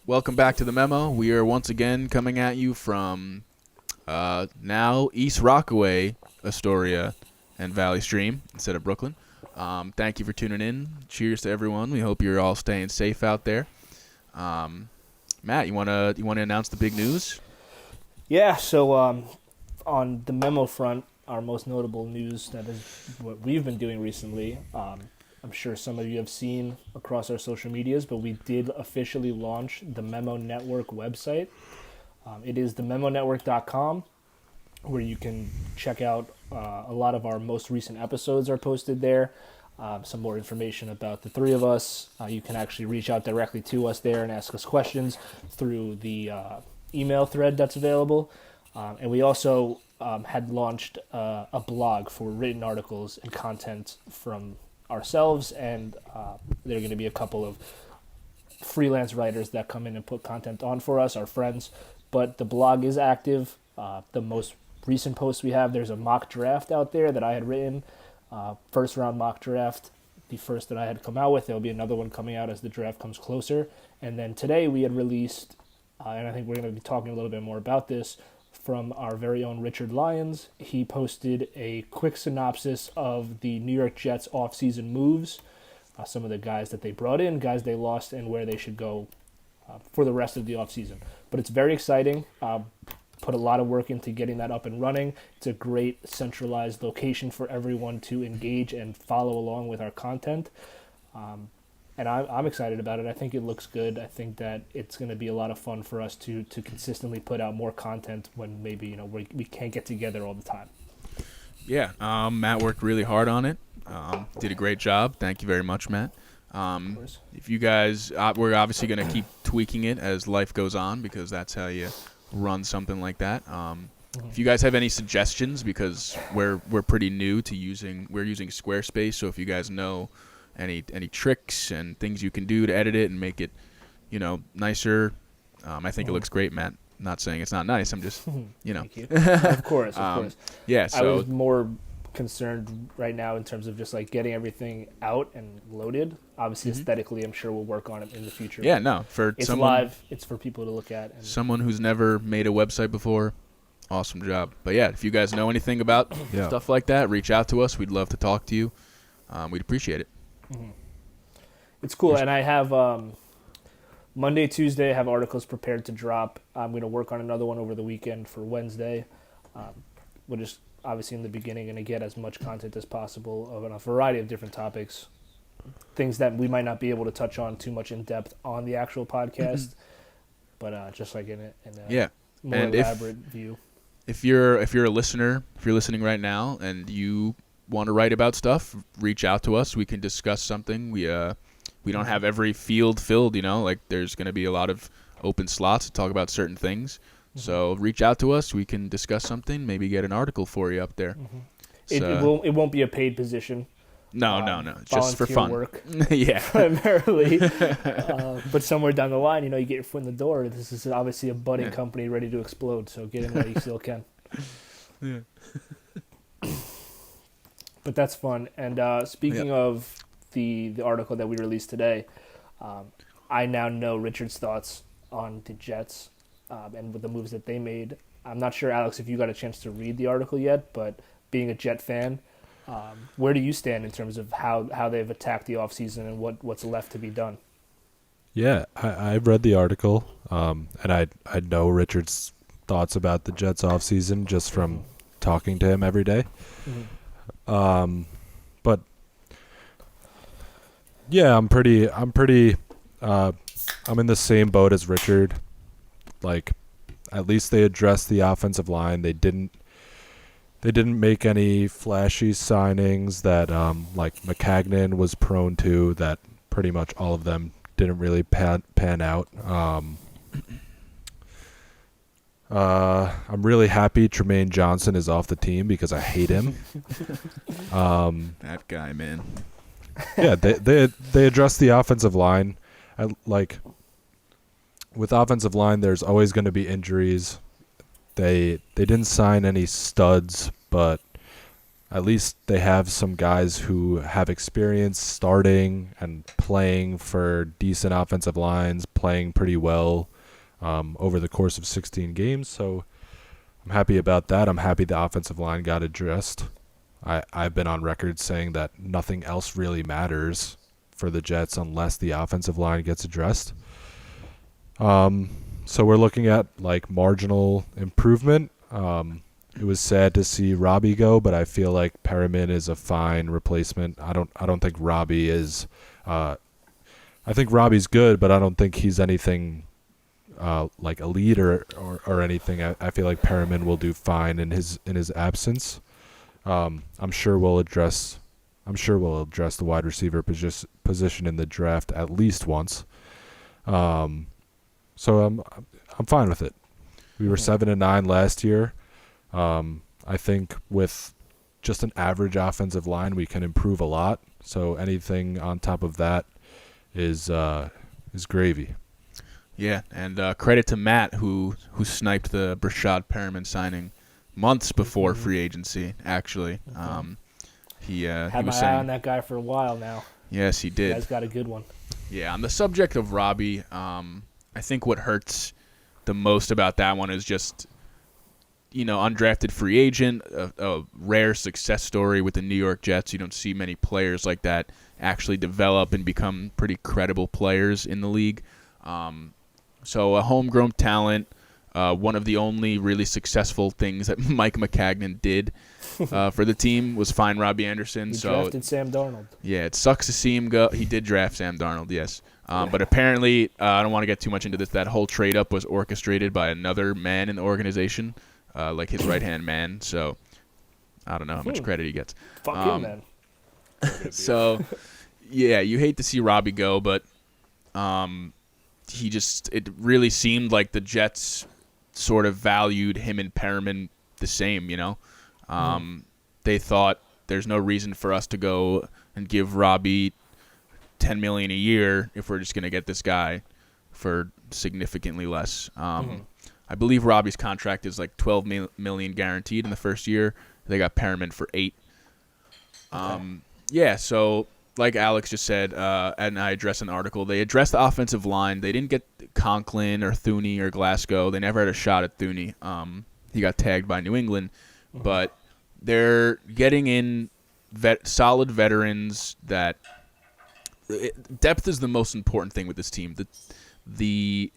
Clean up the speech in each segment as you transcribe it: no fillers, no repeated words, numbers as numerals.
Welcome back to the Memo. We are once again coming at you from now East Rockaway, Astoria, and Valley Stream instead of Brooklyn. Thank you for tuning in. Cheers to everyone. We hope you're all staying safe out there. Matt, you wanna announce the big news? Yeah, so on the Memo front, our most notable news that is what we've been doing recently. I'm sure some of you have seen across our social medias, but we did officially launch the Memo Network website. It is thememonetwork.com, where you can check out a lot of our most recent episodes are posted there. Some more information about the three of us. You can actually reach out directly to us there and ask us questions through the email thread that's available. And we also had launched a blog for written articles and content from ourselves, and there are going to be a couple of freelance writers that come in and put content on for us, our friends. But the blog is active. The most recent post we have, there's a mock draft out there that I had written. First round mock draft, the first that I had come out with. There'll be another one coming out as the draft comes closer. And then today we had released, and I think we're going to be talking a little bit more about this, from our very own Richard Lyons. He posted a quick synopsis of the New York Jets offseason moves, some of the guys that they brought in, guys they lost, and where they should go for the rest of the offseason. But it's very exciting. Put a lot of work into getting that up and running. It's a great centralized location for everyone to engage and follow along with our content. And I'm excited about it. I think it looks good. I think that it's going to be a lot of fun for us to consistently put out more content when maybe we can't get together all the time. Yeah, Matt worked really hard on it. Did a great job. Thank you very much, Matt. If you guys, we're obviously going to keep tweaking it as life goes on, because that's how you run something like that. If you guys have any suggestions, because we're pretty new to using Squarespace, so if you guys know any tricks and things you can do to edit it and make it, nicer, I think it looks great, Matt. Not saying it's not nice. I'm just, Thank you. Of course. Yeah. So I was more concerned right now in terms of just like getting everything out and loaded. Obviously, aesthetically, I'm sure we'll work on it in the future. Yeah, no, It's live. It's for people to look at. And someone who's never made a website before, awesome job. But yeah, if you guys know anything about stuff like that, reach out to us. We'd love to talk to you. We'd appreciate it. It's cool, and I have Monday, Tuesday, I have articles prepared to drop. I'm going to work on another one over the weekend for Wednesday. We're just obviously in the beginning going to get as much content as possible on a variety of different topics, things that we might not be able to touch on too much in depth on the actual podcast, but just like in a more and elaborate view. If you're a listener, if you're listening right now and you want to write about stuff, reach out to us. We can discuss something. We don't have every field filled, like there's going to be a lot of open slots to talk about certain things. So reach out to us. We can discuss something, maybe get an article for you up there. It won't be a paid position. No. Just for fun. Work, yeah. Primarily. But somewhere down the line, you get your foot in the door. This is obviously a budding company ready to explode, so get in while you still can. Yeah. But that's fun. And speaking of the article that we released today, I now know Richard's thoughts on the Jets and with the moves that they made. I'm not sure, Alex, if you got a chance to read the article yet, but being a Jet fan, where do you stand in terms of how they've attacked the offseason and what's left to be done? Yeah, I've read the article, and I know Richard's thoughts about the Jets offseason just from talking to him every day. But yeah, I'm in the same boat as Richard. Like, at least they addressed the offensive line. They didn't make any flashy signings that like McCagnon was prone to, that pretty much all of them didn't really pan out. I'm really happy Tremaine Johnson is off the team because I hate him. That guy, man. Yeah, they addressed the offensive line. With offensive line, there's always going to be injuries. They didn't sign any studs, but at least they have some guys who have experience starting and playing for decent offensive lines, playing pretty well over the course of 16 games. So I'm happy about that. I'm happy the offensive line got addressed. I've been on record saying that nothing else really matters for the Jets unless the offensive line gets addressed. So we're looking at like marginal improvement. It was sad to see Robbie go, but I feel like Perriman is a fine replacement. I don't think Robbie is. I think Robbie's good, but I don't think he's anything like elite or anything. I feel like Perriman will do fine in his absence. I'm sure we'll address the wide receiver position in the draft at least once. So I'm fine with it. We were 7-9 last year. I think with just an average offensive line, we can improve a lot. So anything on top of that is gravy. Yeah, and credit to Matt who sniped the Brashad Perriman signing months before free agency. Actually, he Had was my saying eye on that guy for a while now. yes, he You did. guys got a good one. Yeah, on the subject of Robbie, I think what hurts the most about that one is just, undrafted free agent, a rare success story with the New York Jets. You don't see many players like that actually develop and become pretty credible players in the league. So a homegrown talent, one of the only really successful things that Mike McCagnon did for the team was find Robbie Anderson. He So drafted Sam Darnold. yeah, it sucks to see him go. He did draft Sam Darnold, yes. But apparently, I don't want to get too much into this. That whole trade-up was orchestrated by another man in the organization, like his right-hand man. So I don't know how much credit he gets. Fuck him, man. So, yeah, you hate to see Robbie go, but it really seemed like the Jets sort of valued him and Perriman the same, They thought there's no reason for us to go and give Robbie $10 million a year if we're just going to get this guy for significantly less. I believe Robbie's contract is like $12 million guaranteed in the first year. They got Perriman for $8. Yeah, so like Alex just said, and I addressed in the article, they addressed the offensive line. They didn't get Conklin or Thuney or Glasgow. They never had a shot at Thuney. He got tagged by New England. But they're getting in solid veterans that depth is the most important thing with this team. They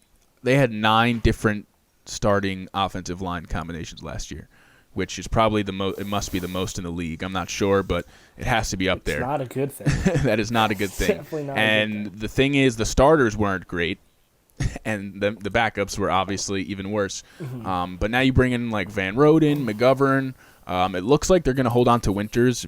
had 9 different starting offensive line combinations last year, which is probably the most. It must be the most in the league. I'm not sure, but it has to be up there. It's not a good thing. That is not a good thing. Definitely not a and good thing. the thing is, the starters weren't great, and the backups were obviously even worse. But now you bring in like Van Roden, McGovern. It looks like they're going to hold on to Winters.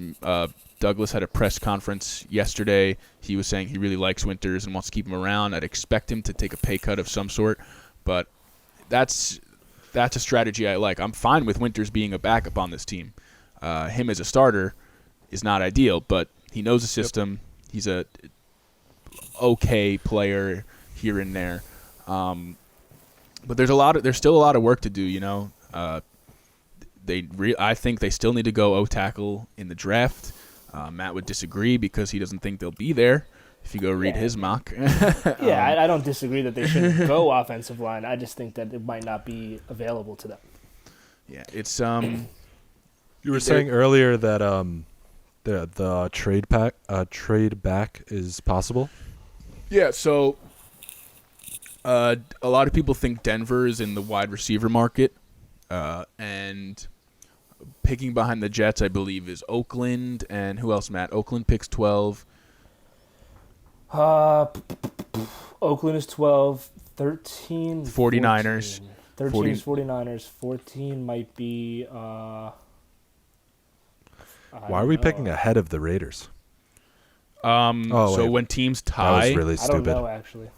Douglas had a press conference yesterday. He was saying he really likes Winters and wants to keep him around. I'd expect him to take a pay cut of some sort, but that's a strategy I like. I'm fine with Winters being a backup on this team. Him as a starter is not ideal, but he knows the system. He's a okay player here and there. But there's still a lot of work to do, I think they still need to go O-tackle in the draft. Matt would disagree because he doesn't think they'll be there if you go read his mock. Yeah, I don't disagree that they shouldn't go offensive line. I just think that it might not be available to them. Yeah, it's You were saying earlier that the trade back is possible. Yeah, so a lot of people think Denver is in the wide receiver market, and picking behind the Jets, I believe, is Oakland. And who else, Matt? Oakland picks 12. Oakland is 12, 13. 49ers. 13 is 49ers. 14 might be. Why are we picking ahead of the Raiders? When teams That tie, was really I stupid. don't know, actually.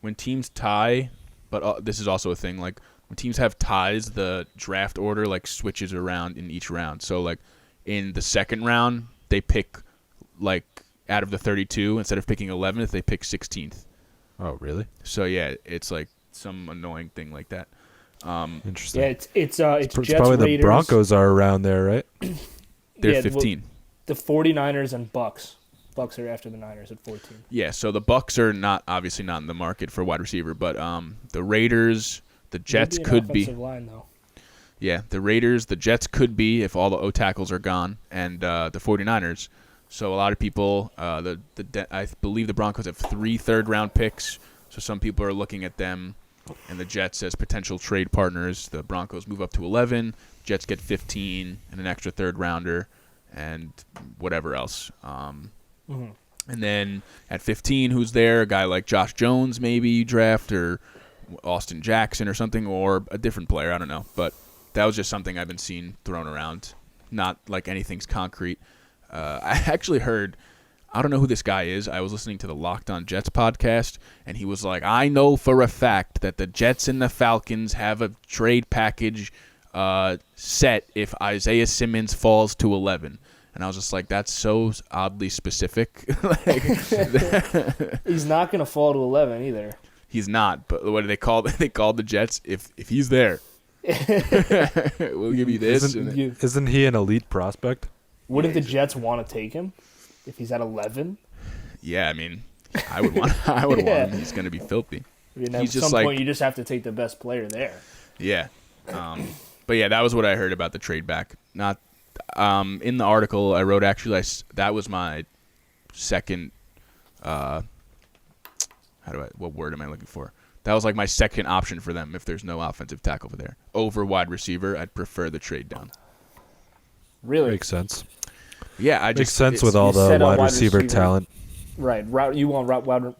when teams tie, but this is also a thing, like when teams have ties, the draft order like switches around in each round. So like in the second round, they pick like out of the 32, instead of picking 11th, they pick 16th. Oh, really? So yeah, it's like some annoying thing like that. Interesting. Yeah, it's Jets, Probably the Raiders. Broncos are around there, right? They're Yeah, 15. The 49ers and Bucks. Bucks are after the Niners at 14. Yeah, so the Bucks are obviously not in the market for wide receiver, but the Raiders, the Jets Maybe an could be. offensive line, though. Yeah, the Raiders, the Jets could be if all the O tackles are gone, and the 49ers. So a lot of people, I believe the Broncos have 3 third-round picks, so some people are looking at them and the Jets as potential trade partners. The Broncos move up to 11, Jets get 15 and an extra third-rounder and whatever else. And then at 15, who's there? A guy like Josh Jones maybe you draft, or Austin Jackson or something, or a different player. I don't know. But that was just something I've been seeing thrown around. Not like anything's concrete. I actually heard, I don't know who this guy is. I was listening to the Locked On Jets podcast, and he was like, I know for a fact that the Jets and the Falcons have a trade package set if Isaiah Simmons falls to 11. And I was just like, that's so oddly specific. He's not going to fall to 11 either. He's not, but what do they call? They called the Jets if he's there. We'll give you this. Isn't he an elite prospect? What if the Jets want to take him if he's at 11? Yeah, I mean, I would want want him. He's going to be filthy. I mean, He's at just some point, you just have to take the best player there. Yeah. But yeah, that was what I heard about the trade back. Not in the article I wrote, actually, that was my second what word am I looking for? That was like my second option for them if there's no offensive tackle over there. Over wide receiver, I'd prefer the trade down. Really? Makes sense. Yeah, Makes sense with all the wide receiver talent. Right. You want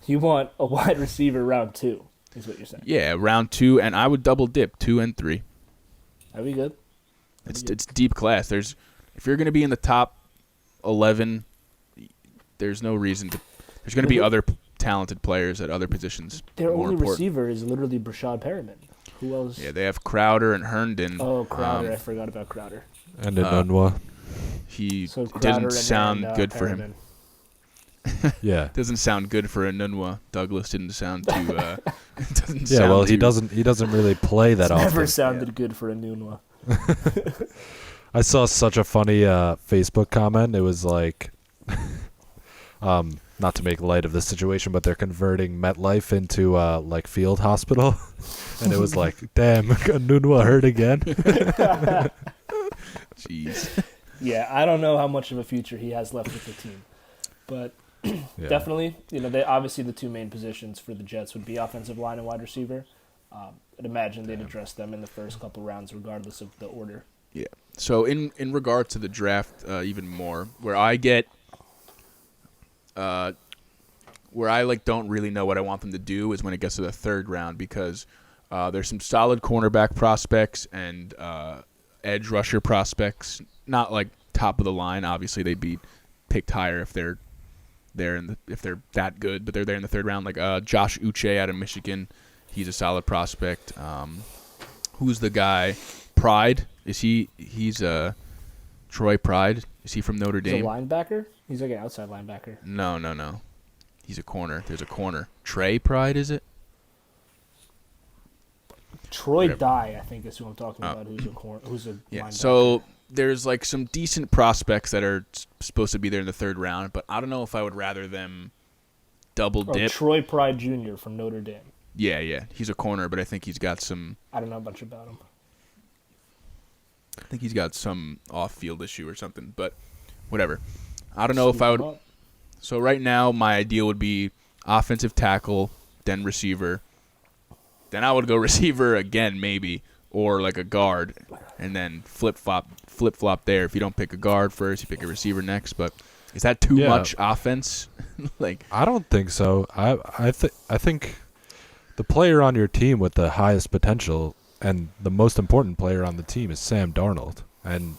You want a wide receiver round 2, is what you're saying. Yeah, round 2, and I would double dip 2 and 3. That'd be good. It's deep class. If you're going to be in the top 11, there's no reason to. There's going to be other talented players at other positions. Their more only important. receiver is literally Brashad Perriman. Who else? Yeah, they have Crowder and Herndon. Oh, Crowder. I forgot about Crowder. And Enunwa. He So Crowder didn't sound good for him. Yeah. Doesn't sound good for Enunwa. Douglas didn't sound too. Doesn't Yeah, sound well, he too- doesn't. He doesn't really play that often. Never sounded good for a Nunwa. I saw such a funny Facebook comment. It was like, not to make light of the situation, but they're converting MetLife into like field hospital, and it was like, damn, Nunwa hurt again. Jeez. Yeah, I don't know how much of a future he has left with the team, but Yeah. definitely, they obviously the two main positions for the Jets would be offensive line and wide receiver. I'd imagine they'd address them in the first couple rounds, regardless of the order. Yeah. So in regard to the draft, even more, where I get, where I don't really know what I want them to do is when it gets to the third round, because there's some solid cornerback prospects and edge rusher prospects. Not like top of the line. Obviously, they'd be picked higher if they're there if they're that good, but they're there in the third round. Like Josh Uche out of Michigan, he's a solid prospect. Who's the guy? Pride? He's Troy Pride? Is he from Notre Dame? He's a linebacker? He's like an outside linebacker. No. He's a corner. There's a corner. Trey Pride, is it? Troy Whatever. Dye, I think, is who I'm talking about. Who's a Yeah. linebacker. So there's some decent prospects that are supposed to be there in the third round, but I don't know if I would rather them double dip. Troy Pride Jr. from Notre Dame. Yeah. He's a corner, but I think he's got some. I don't know much about him. I think he's got some off-field issue or something, but whatever. I don't know if I would. Scoop him up. So right now, my ideal would be offensive tackle, then receiver. Then I would go receiver again, maybe, or like a guard, and then flip-flop there. If you don't pick a guard first, you pick a receiver next. But is that too much offense? I don't think so. I think the player on your team with the highest potential and the most important player on the team is Sam Darnold. And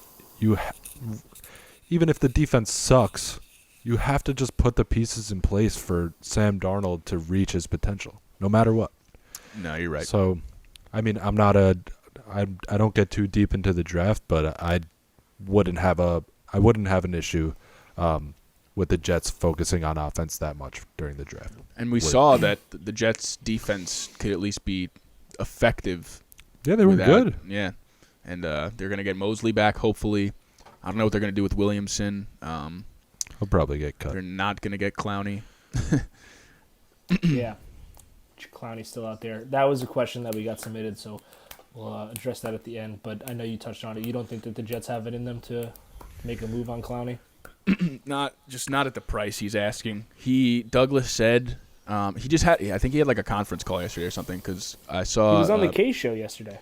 even if the defense sucks, you have to just put the pieces in place for Sam Darnold to reach his potential, no matter what. No, you're right. So, I mean, I don't get too deep into the draft, but I wouldn't have an issue with the Jets focusing on offense that much during the draft. And we saw that the Jets' defense could at least be effective. Yeah, they were good. Yeah, and they're going to get Mosley back, hopefully. I don't know what they're going to do with Williamson. He'll probably get cut. They're not going to get Clowney. Yeah. Clowney's still out there. That was a question that we got submitted, so we'll address that at the end. But I know you touched on it. You don't think that the Jets have it in them to make a move on Clowney? Not at the price he's asking. Douglas said he just had. I think he had like a conference call yesterday or something because I saw He was on the K show yesterday.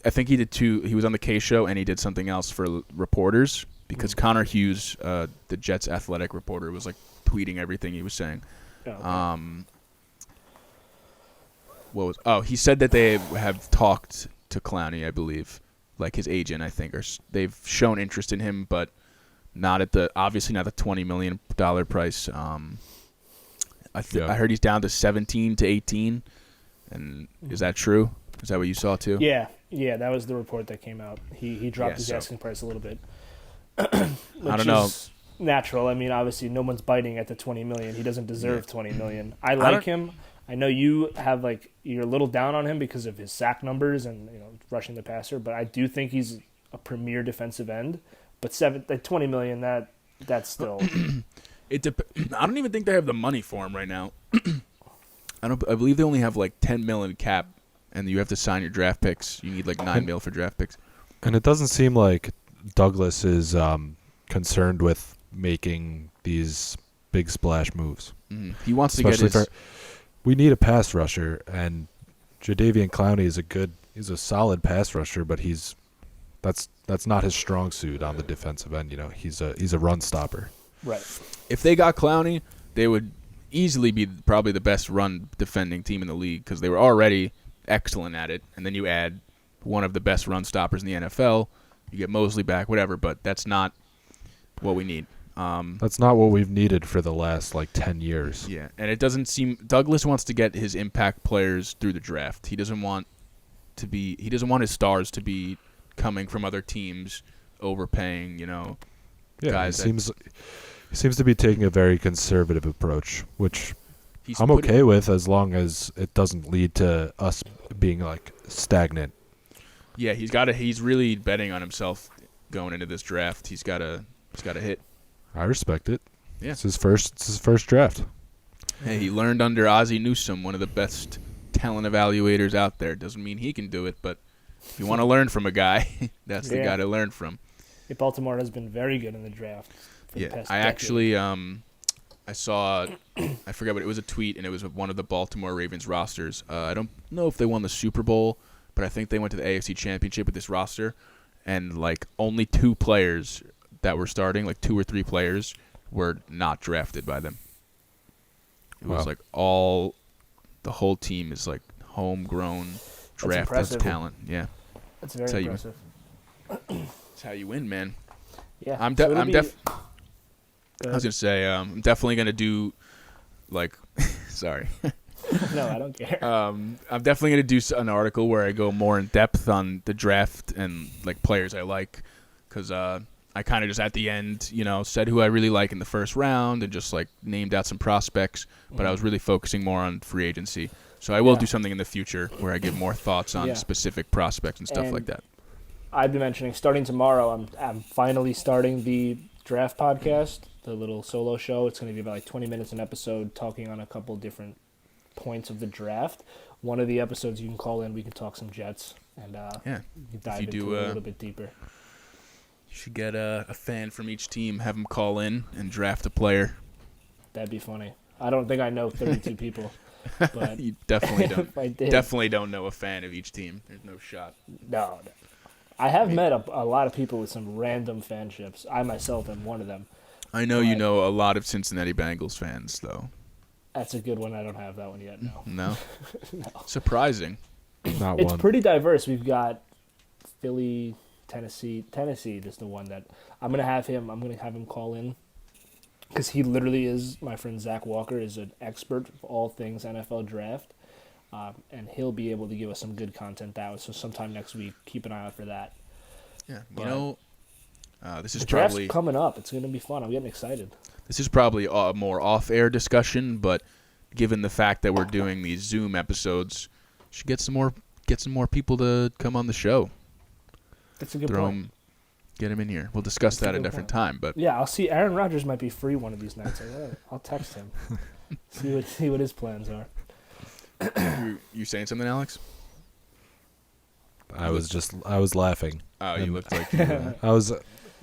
I think he did two. He was on the K show and he did something else for reporters because Connor Hughes, the Jets athletic reporter, was like tweeting everything he was saying. Oh, okay. He said that they have talked to Clowney, I believe, like his agent, I think, or they've shown interest in him, but not at obviously not the $20 million price. I heard he's down to 17 to 18, and is that true? Is that what you saw too? Yeah, that was the report that came out. He dropped his asking price a little bit. I don't know. Natural. I mean, obviously, no one's biting at the $20 million. He doesn't deserve $20 million. I like him. I know you have you're a little down on him because of his sack numbers and rushing the passer, but I do think he's a premier defensive end. But $20 million, that's still. I don't even think they have the money for him right now. I believe they only have like $10 million cap, and you have to sign your draft picks. You need like $9 million for draft picks. And it doesn't seem like Douglas is concerned with making these big splash moves. Mm-hmm. He wants to Especially get his. We need a pass rusher, and Jadeveon Clowney he's a solid pass rusher, but that's not his strong suit on the defensive end. He's a run stopper. Right. If they got Clowney, they would easily be probably the best run defending team in the league because they were already excellent at it. And then you add one of the best run stoppers in the NFL. You get Mosley back, whatever, but that's not what we need. That's not what we've needed for the last 10 years. Yeah, and it doesn't seem Douglas wants to get his impact players through the draft. He doesn't want his stars to be coming from other teams, overpaying. Yeah, guys. He seems to be taking a very conservative approach, which He's I'm okay with as long as it doesn't lead to us being stagnant. Yeah, he's really betting on himself going into this draft. He's got to hit. I respect it. Yeah. It's his first draft. Hey, he learned under Ozzie Newsome, one of the best talent evaluators out there. Doesn't mean he can do it, but if you want to learn from a guy, that's the guy to learn from. Baltimore has been very good in the draft. Yeah, I actually I saw I forget what it was, a tweet, and it was one of the Baltimore Ravens rosters. I don't know if they won the Super Bowl, but I think they went to the AFC Championship with this roster, and only two players that were starting, 2 or 3 players, were not drafted by them. It was the whole team is homegrown, drafted talent. Yeah, that's very impressive. That's how you win, man. Yeah, I was gonna say I'm definitely gonna do sorry. No, I don't care. I'm definitely gonna do an article where I go more in depth on the draft and players I like, because I kind of just at the end, said who I really like in the first round and just named out some prospects, but I was really focusing more on free agency. So I will do something in the future where I give more thoughts on specific prospects and stuff like that. I've been mentioning starting tomorrow. I'm finally starting the draft podcast, the little solo show. It's going to be about 20 minutes an episode, talking on a couple different points of the draft. One of the episodes you can call in, we can talk some Jets and dive into it a little bit deeper. You should get a fan from each team, have them call in and draft a player. That'd be funny. I don't think I know 32 people, but you definitely don't. If I did. Definitely don't know a fan of each team. There's no shot. No. I have met a lot of people with some random fanships. I myself am one of them. I know you know a lot of Cincinnati Bengals fans, though. That's a good one. I don't have that one yet, no. No? No. Surprising. Not It's one. pretty diverse. We've got Philly, Tennessee. Tennessee is the one that I'm going to have him call in, because he literally is, my friend Zach Walker is an expert for all things NFL draft, and he'll be able to give us some good content that way. So sometime next week, keep an eye out for that. Yeah, this is The draft's probably coming up. It's going to be fun. I'm getting excited. This is probably a more off-air discussion, but given the fact that we're doing these Zoom episodes, should get some more people to come on the show. That's a good point. Get him in here. We'll discuss that at a different time. But Yeah, I'll see. Aaron Rodgers might be free one of these nights. I'll text him. see what his plans are. you saying something, Alex? I was laughing. Oh, you looked like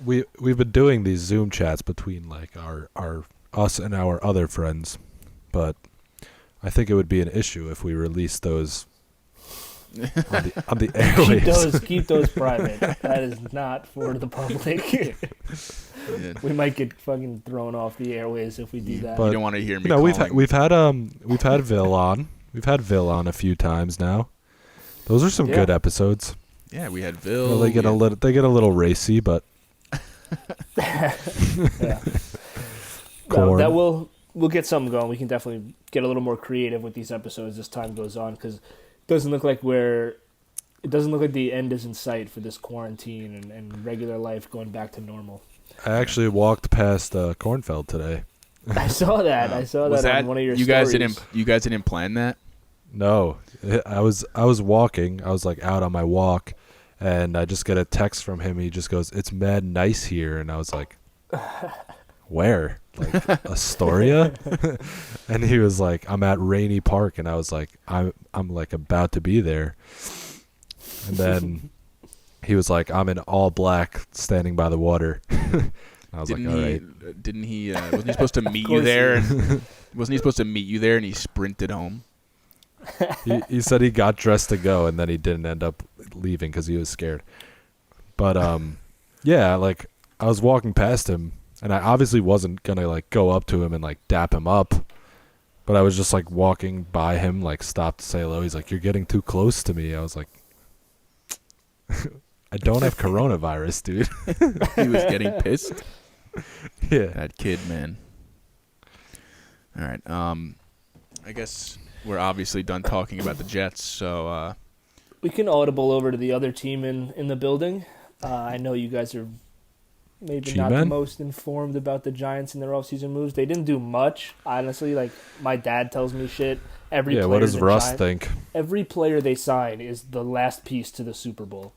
we've been doing these Zoom chats between like our us and our other friends, but I think it would be an issue if we released those on the airwaves. Keep those private. That is not for the public. Yeah. We might get fucking thrown off the airways if we do that. But you don't want to hear me. No, we've had Vil on. We've had Vil on a few times now. Those are some good episodes. Yeah, we had Vil. Well, they get a little racy, but yeah. Corn. That we'll get something going. We can definitely get a little more creative with these episodes as time goes on, because it doesn't look like the end is in sight for this quarantine and regular life going back to normal. I actually walked past Cornfeld today. I saw that. I saw that on one of your stories. You guys didn't plan that? No, I was walking. I was like out on my walk, and I just get a text from him. He just goes, "It's mad nice here," and I was like, "Where? Like Astoria?" And he was like, "I'm at Rainy Park," and I was like, "I'm like about to be there." And then he was like, "I'm in all black, standing by the water." I was like, "All right." Didn't he? Wasn't he supposed to meet you there? Wasn't he supposed to meet you there? And he sprinted home. He said he got dressed to go, and then he didn't end up leaving because he was scared. But yeah, like I was walking past him, and I obviously wasn't gonna like go up to him and like dap him up, but I was just like walking by him, like stopped to say hello. He's like, "You're getting too close to me." I was like, "I don't have coronavirus, dude." He was getting pissed. Yeah, that kid, man. All right. I guess we're obviously done talking about the Jets, so we can audible over to the other team in the building. I know you guys are maybe not the most informed about the Giants and their offseason moves. They didn't do much, honestly. Like, my dad tells me shit. What does Russ think? Every player they sign is the last piece to the Super Bowl.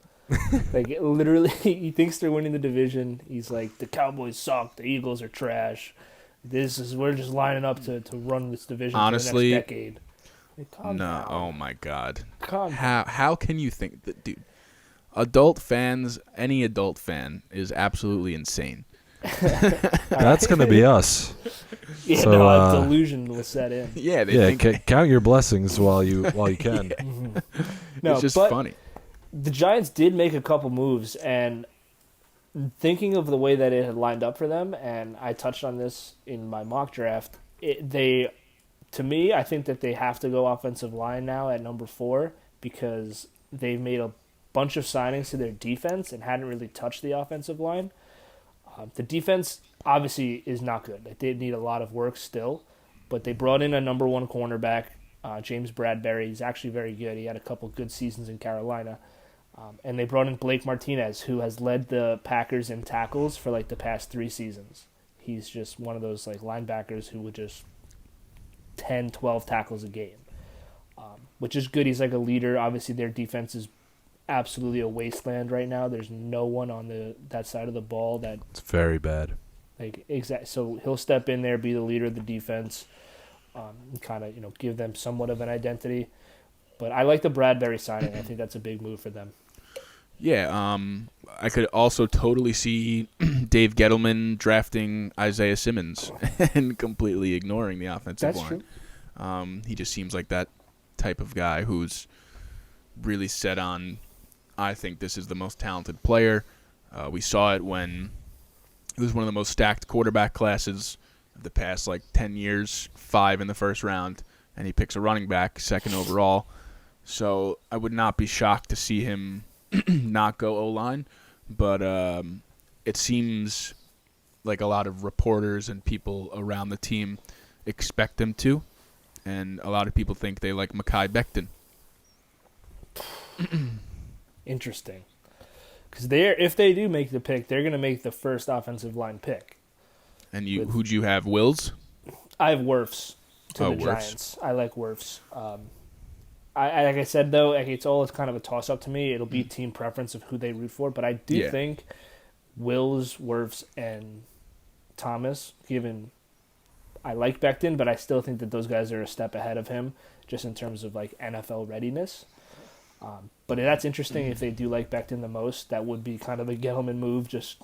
Like, literally, he thinks they're winning the division. He's like, the Cowboys suck. The Eagles are trash. We're just lining up to run this division honestly, for the next decade. Like, no, oh my God. Calm how can you think that, dude? Adult fans, any adult fan is absolutely insane. That's gonna be us. Yeah, so, a delusion will set in. Yeah, count your blessings while you can. Mm-hmm. No, it's just funny. The Giants did make a couple moves, and thinking of the way that it had lined up for them, and I touched on this in my mock draft, to me, I think that they have to go offensive line now at number 4 because they've made a bunch of signings to their defense and hadn't really touched the offensive line. The defense obviously is not good. They need a lot of work still, but they brought in a number 1 cornerback, James Bradbury. He's actually very good. He had a couple good seasons in Carolina. And they brought in Blake Martinez, who has led the Packers in tackles for like the past 3 seasons. He's just one of those like linebackers who would just 10, 12 tackles a game, which is good. He's like a leader. Obviously, their defense is absolutely a wasteland right now. There's no one on that side of the ball that it's very bad. So he'll step in there, be the leader of the defense, kind of give them somewhat of an identity. But I like the Bradbury signing. I think that's a big move for them. Yeah, I could also totally see Dave Gettleman drafting Isaiah Simmons and completely ignoring the offensive line. That's true. He just seems like that type of guy who's really set on, I think this is the most talented player. We saw it when it was one of the most stacked quarterback classes of the past 10 years, 5 in the first round, and he picks a running back, 2nd overall. So I would not be shocked to see him not go O-line, but it seems like a lot of reporters and people around the team expect him to, and a lot of people think they like Mekhi Becton. Interesting. Because if they do make the pick, they're going to make the first offensive line pick. And who'd you have, Wills? I have Wirfs to the Giants. I like Wirfs. Like I said, though, it's kind of a toss-up to me. It'll be team preference of who they root for. But I do think Wills, Wirfs, and Thomas. Given I like Becton, but I still think that those guys are a step ahead of him, just in terms of like NFL readiness. But that's interesting if they do like Becton the most. That would be kind of a Gettleman move, just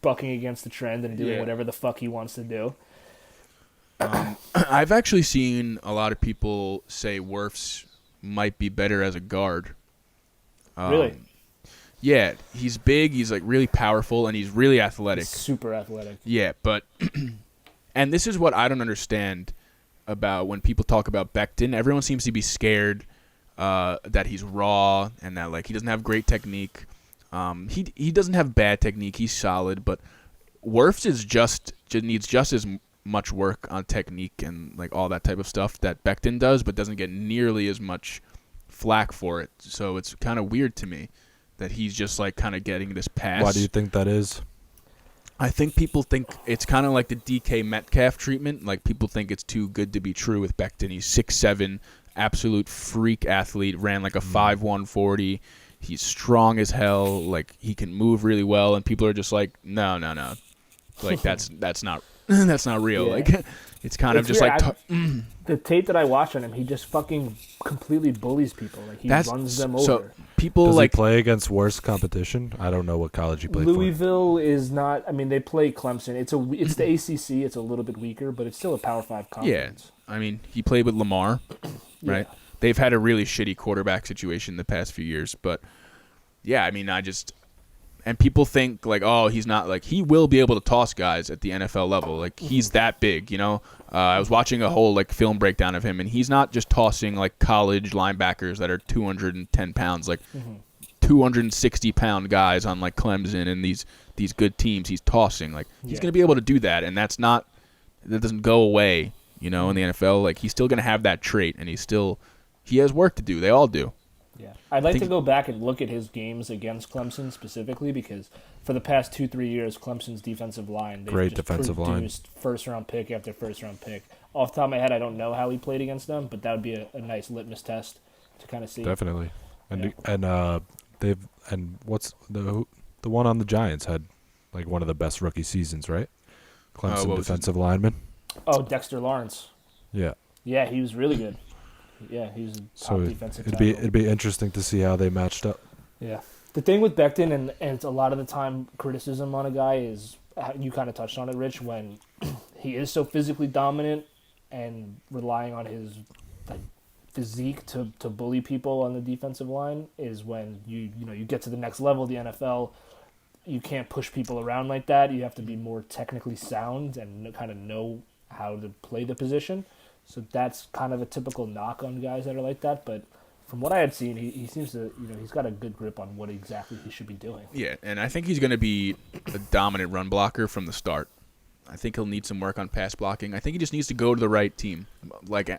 bucking against the trend and doing whatever the fuck he wants to do. I've actually seen a lot of people say Wirfs might be better as a guard. Really? Yeah, he's big, he's like really powerful, and he's really athletic. He's super athletic. Yeah, but and this is what I don't understand about when people talk about Becton. Everyone seems to be scared that he's raw and that like he doesn't have great technique. He doesn't have bad technique. He's solid, but Wirfs is just needs just as much work on technique and like all that type of stuff that Becton does, but doesn't get nearly as much flack for it. So it's kind of weird to me that he's just like kind of getting this pass. Why do you think that is? I think people think it's kind of like the DK Metcalf treatment. Like people think it's too good to be true with Becton. He's 6'7", absolute freak athlete, ran like a 5'1" 40. He's strong as hell. Like he can move really well, and people are just like, no. Like that's not that's not real. Yeah. Like it's kind of just weird. like The tape that I watch on him, he just fucking completely bullies people. Like he runs them over. So people Does like he play against worse competition? I don't know what college he played Louisville is not. I mean, they play Clemson. It's the ACC. It's a little bit weaker, but it's still a Power 5 conference. I mean, he played with Lamar, right? Yeah. They've had a really shitty quarterback situation the past few years, but yeah, I mean, and people think like, oh, he's not like he will be able to toss guys at the NFL level. Like he's that big, you know. I was watching a whole like film breakdown of him, and he's not just tossing like college linebackers that are 210 pounds, like 260-pound guys on like Clemson and these good teams. He's tossing like he's gonna be able to do that, and that doesn't go away, you know, in the NFL. Like he's still gonna have that trait, and he has work to do. They all do. Yeah, I'd like to go back and look at his games against Clemson specifically because for the past 2-3 years, Clemson's defensive line, Great defensive line, first-round pick after first-round pick. Off the top of my head, I don't know how he played against them, but that would be a nice litmus test to kind of see. Definitely, and what's the one on the Giants had like one of the best rookie seasons, right? Clemson defensive lineman. Oh, Dexter Lawrence. Yeah. Yeah, he was really good. Yeah, he was a top defensive tackle. It'd be interesting to see how they matched up. Yeah. The thing with Becton, and it's a lot of the time criticism on a guy is, you kind of touched on it, Rich, when he is so physically dominant and relying on his like physique to bully people on the defensive line is when you get to the next level of the NFL. You can't push people around like that. You have to be more technically sound and kind of know how to play the position. So that's kind of a typical knock on guys that are like that. But from what I had seen, he seems to, he's got a good grip on what exactly he should be doing. Yeah, and I think he's going to be a dominant run blocker from the start. I think he'll need some work on pass blocking. I think he just needs to go to the right team. Like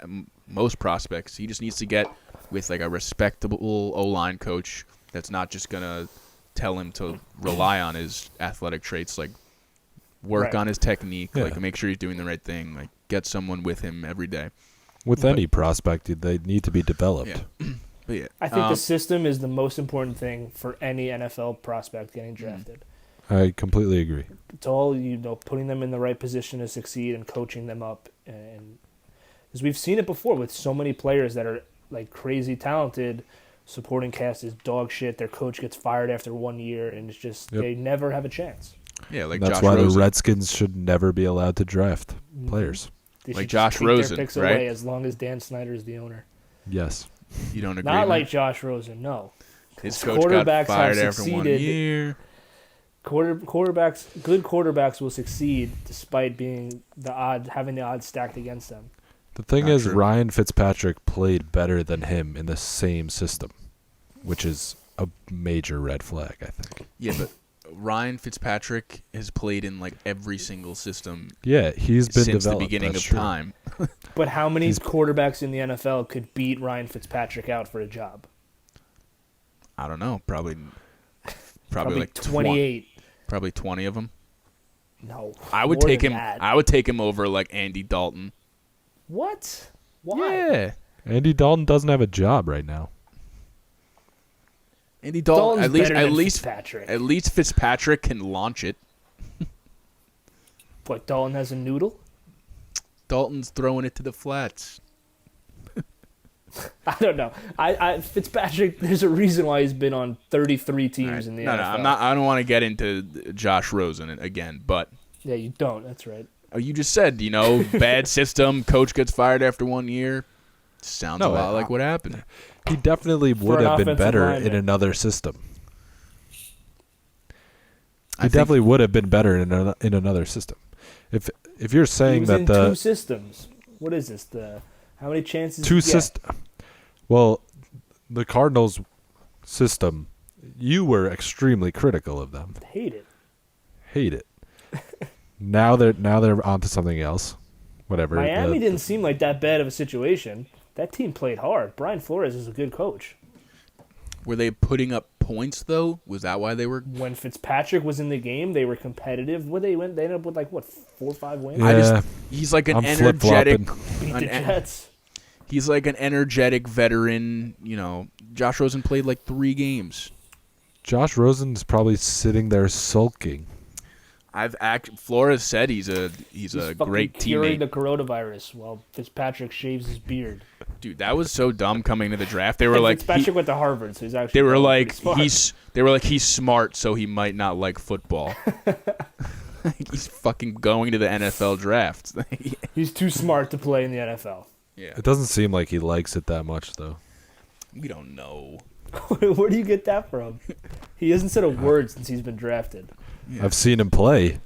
most prospects, he just needs to get with like a respectable O-line coach that's not just going to tell him to rely on his athletic traits, like work on his technique, like make sure he's doing the right thing, like get someone with him every day. With any prospect, they need to be developed. Yeah. But yeah, I think the system is the most important thing for any NFL prospect getting drafted. I completely agree. It's all, putting them in the right position to succeed and coaching them up. And because we've seen it before with so many players that are like crazy talented, supporting cast is dog shit. Their coach gets fired after 1 year, and it's just they never have a chance. Yeah, like that's Josh why Rosen. the Redskins should never be allowed to draft players. They like should Josh just take Rosen, their picks right? away as long as Dan Snyder is the owner. Yes. You don't agree? Not like Josh Rosen, no. His coach got fired after 1 year. Good quarterbacks will succeed despite having the odds stacked against them. The thing Not is, true. Ryan Fitzpatrick played better than him in the same system, which is a major red flag, I think. Yeah, but Ryan Fitzpatrick has played in like every single system. Yeah, he's been since developed. the beginning That's of true. time. But how many quarterbacks in the NFL could beat Ryan Fitzpatrick out for a job? I don't know. Probably like 28. Probably 20 of them. No. I would more take than him. that. I would take him over like Andy Dalton. What? Why? Yeah. Andy Dalton doesn't have a job right now. Andy Dalton, Dalton's better at than least Fitzpatrick. at least Fitzpatrick can launch it. What, Dalton has a noodle? Dalton's throwing it to the flats. I don't know. I Fitzpatrick, there's a reason why he's been on 33 teams All right. in the No, NFL. I don't want to get into Josh Rosen again, but Yeah, you don't. That's right. you just said, bad system, coach gets fired after 1 year. Sounds a lot like what happened. He definitely would an have been offensive better lineman. in another system. I He think- definitely would have been better in another system. If you're He saying was that in the two systems. What is this? How many chances? two did he get? system, well, the Cardinals system, you were extremely critical of them. Hate it. Hate it. now they're onto something else. Whatever. Miami didn't seem like that bad of a situation. That team played hard. Brian Flores is a good coach. Were they putting up points, though? Was that why they were? When Fitzpatrick was in the game, they were competitive. They ended up with 4 or 5 wins. Yeah. He's like an I'm energetic. flip-flopping. Beat the Jets. He's like an energetic veteran. Josh Rosen played like 3 games. Josh Rosen's probably sitting there sulking. Flores said he's a Fucking great curing teammate. the coronavirus while Fitzpatrick shaves his beard. Dude, that was so dumb coming to the draft. They were like, Fitzpatrick went to Harvard, so he's actually. they were probably like, pretty smart. he's smart, so he might not like football. He's fucking going to the NFL draft. He's too smart to play in the NFL. Yeah, It doesn't seem like he likes it that much, though. we don't know. Where do you get that from? He hasn't said a word since he's been drafted. Yeah. I've seen him play.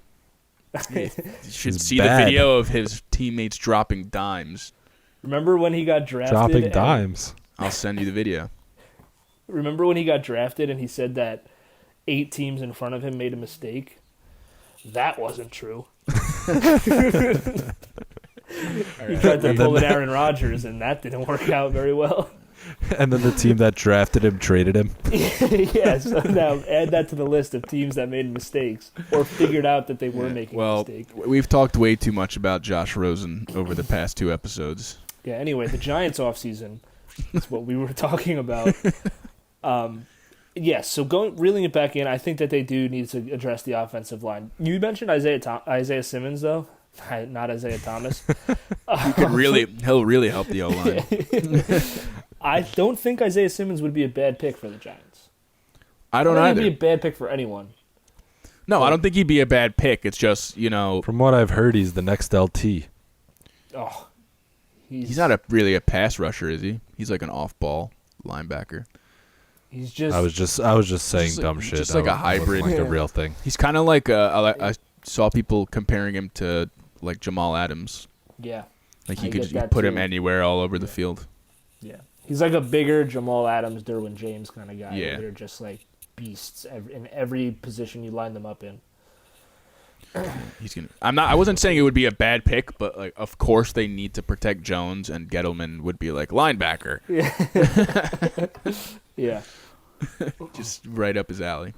You should He's see bad. the video of his teammates dropping dimes. Remember when he got drafted? Dropping and- dimes. I'll send you the video. Remember when he got drafted and he said that 8 teams in front of him made a mistake? That wasn't true. He tried to And pull then- an Aaron Rodgers, and that didn't work out very well. And then the team that drafted him traded him. Yeah, so now add that to the list of teams that made mistakes or figured out that they were making a Well, mistake. we've talked way too much about Josh Rosen over the past 2 episodes. Yeah, anyway, the Giants offseason is what we were talking about. Yes, so reeling it back in, I think that they do need to address the offensive line. You mentioned Isaiah Simmons, though, not Isaiah Thomas. He'll really help the O-line. I don't think Isaiah Simmons would be a bad pick for the Giants. I don't think either. he'd be a bad pick for anyone. No, I don't think he'd be a bad pick. It's just, From what I've heard, he's the next LT. Oh, he's not really a pass rusher, is he? He's like an off-ball linebacker. He's just. I was just saying Just dumb like- shit. just like a It wasn't hybrid. like Yeah. the real thing. He's kind of like I saw people comparing him to like Jamal Adams. Yeah, Like I he could get you that put him too. anywhere all over the Yeah. field. yeah. He's like a bigger Jamal Adams, Derwin James kind of guy. Yeah. They're just like beasts in every position you line them up in. He's gonna. I wasn't saying it would be a bad pick, but like of course they need to protect Jones, and Gettleman would be like linebacker, Yeah. just right up his alley.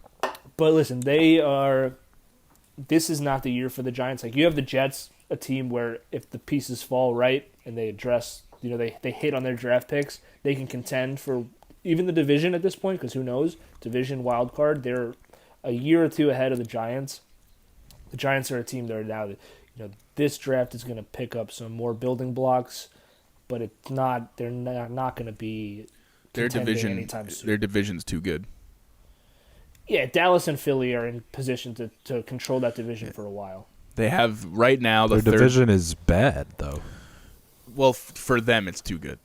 But listen, this is not the year for the Giants. Like, you have the Jets, a team where if the pieces fall right and they address, they hit on their draft picks, they can contend for even the division at this point, because who knows? Division wild card. They're a year or two ahead of the Giants. The Giants are a team that are now, this draft is going to pick up some more building blocks, but it's not. They're not going to be Their contending division, anytime soon. their division's too good. Yeah, Dallas and Philly are in position to control that division for a while. They have right now the Their third. division is bad, though. Well, for them, it's too good.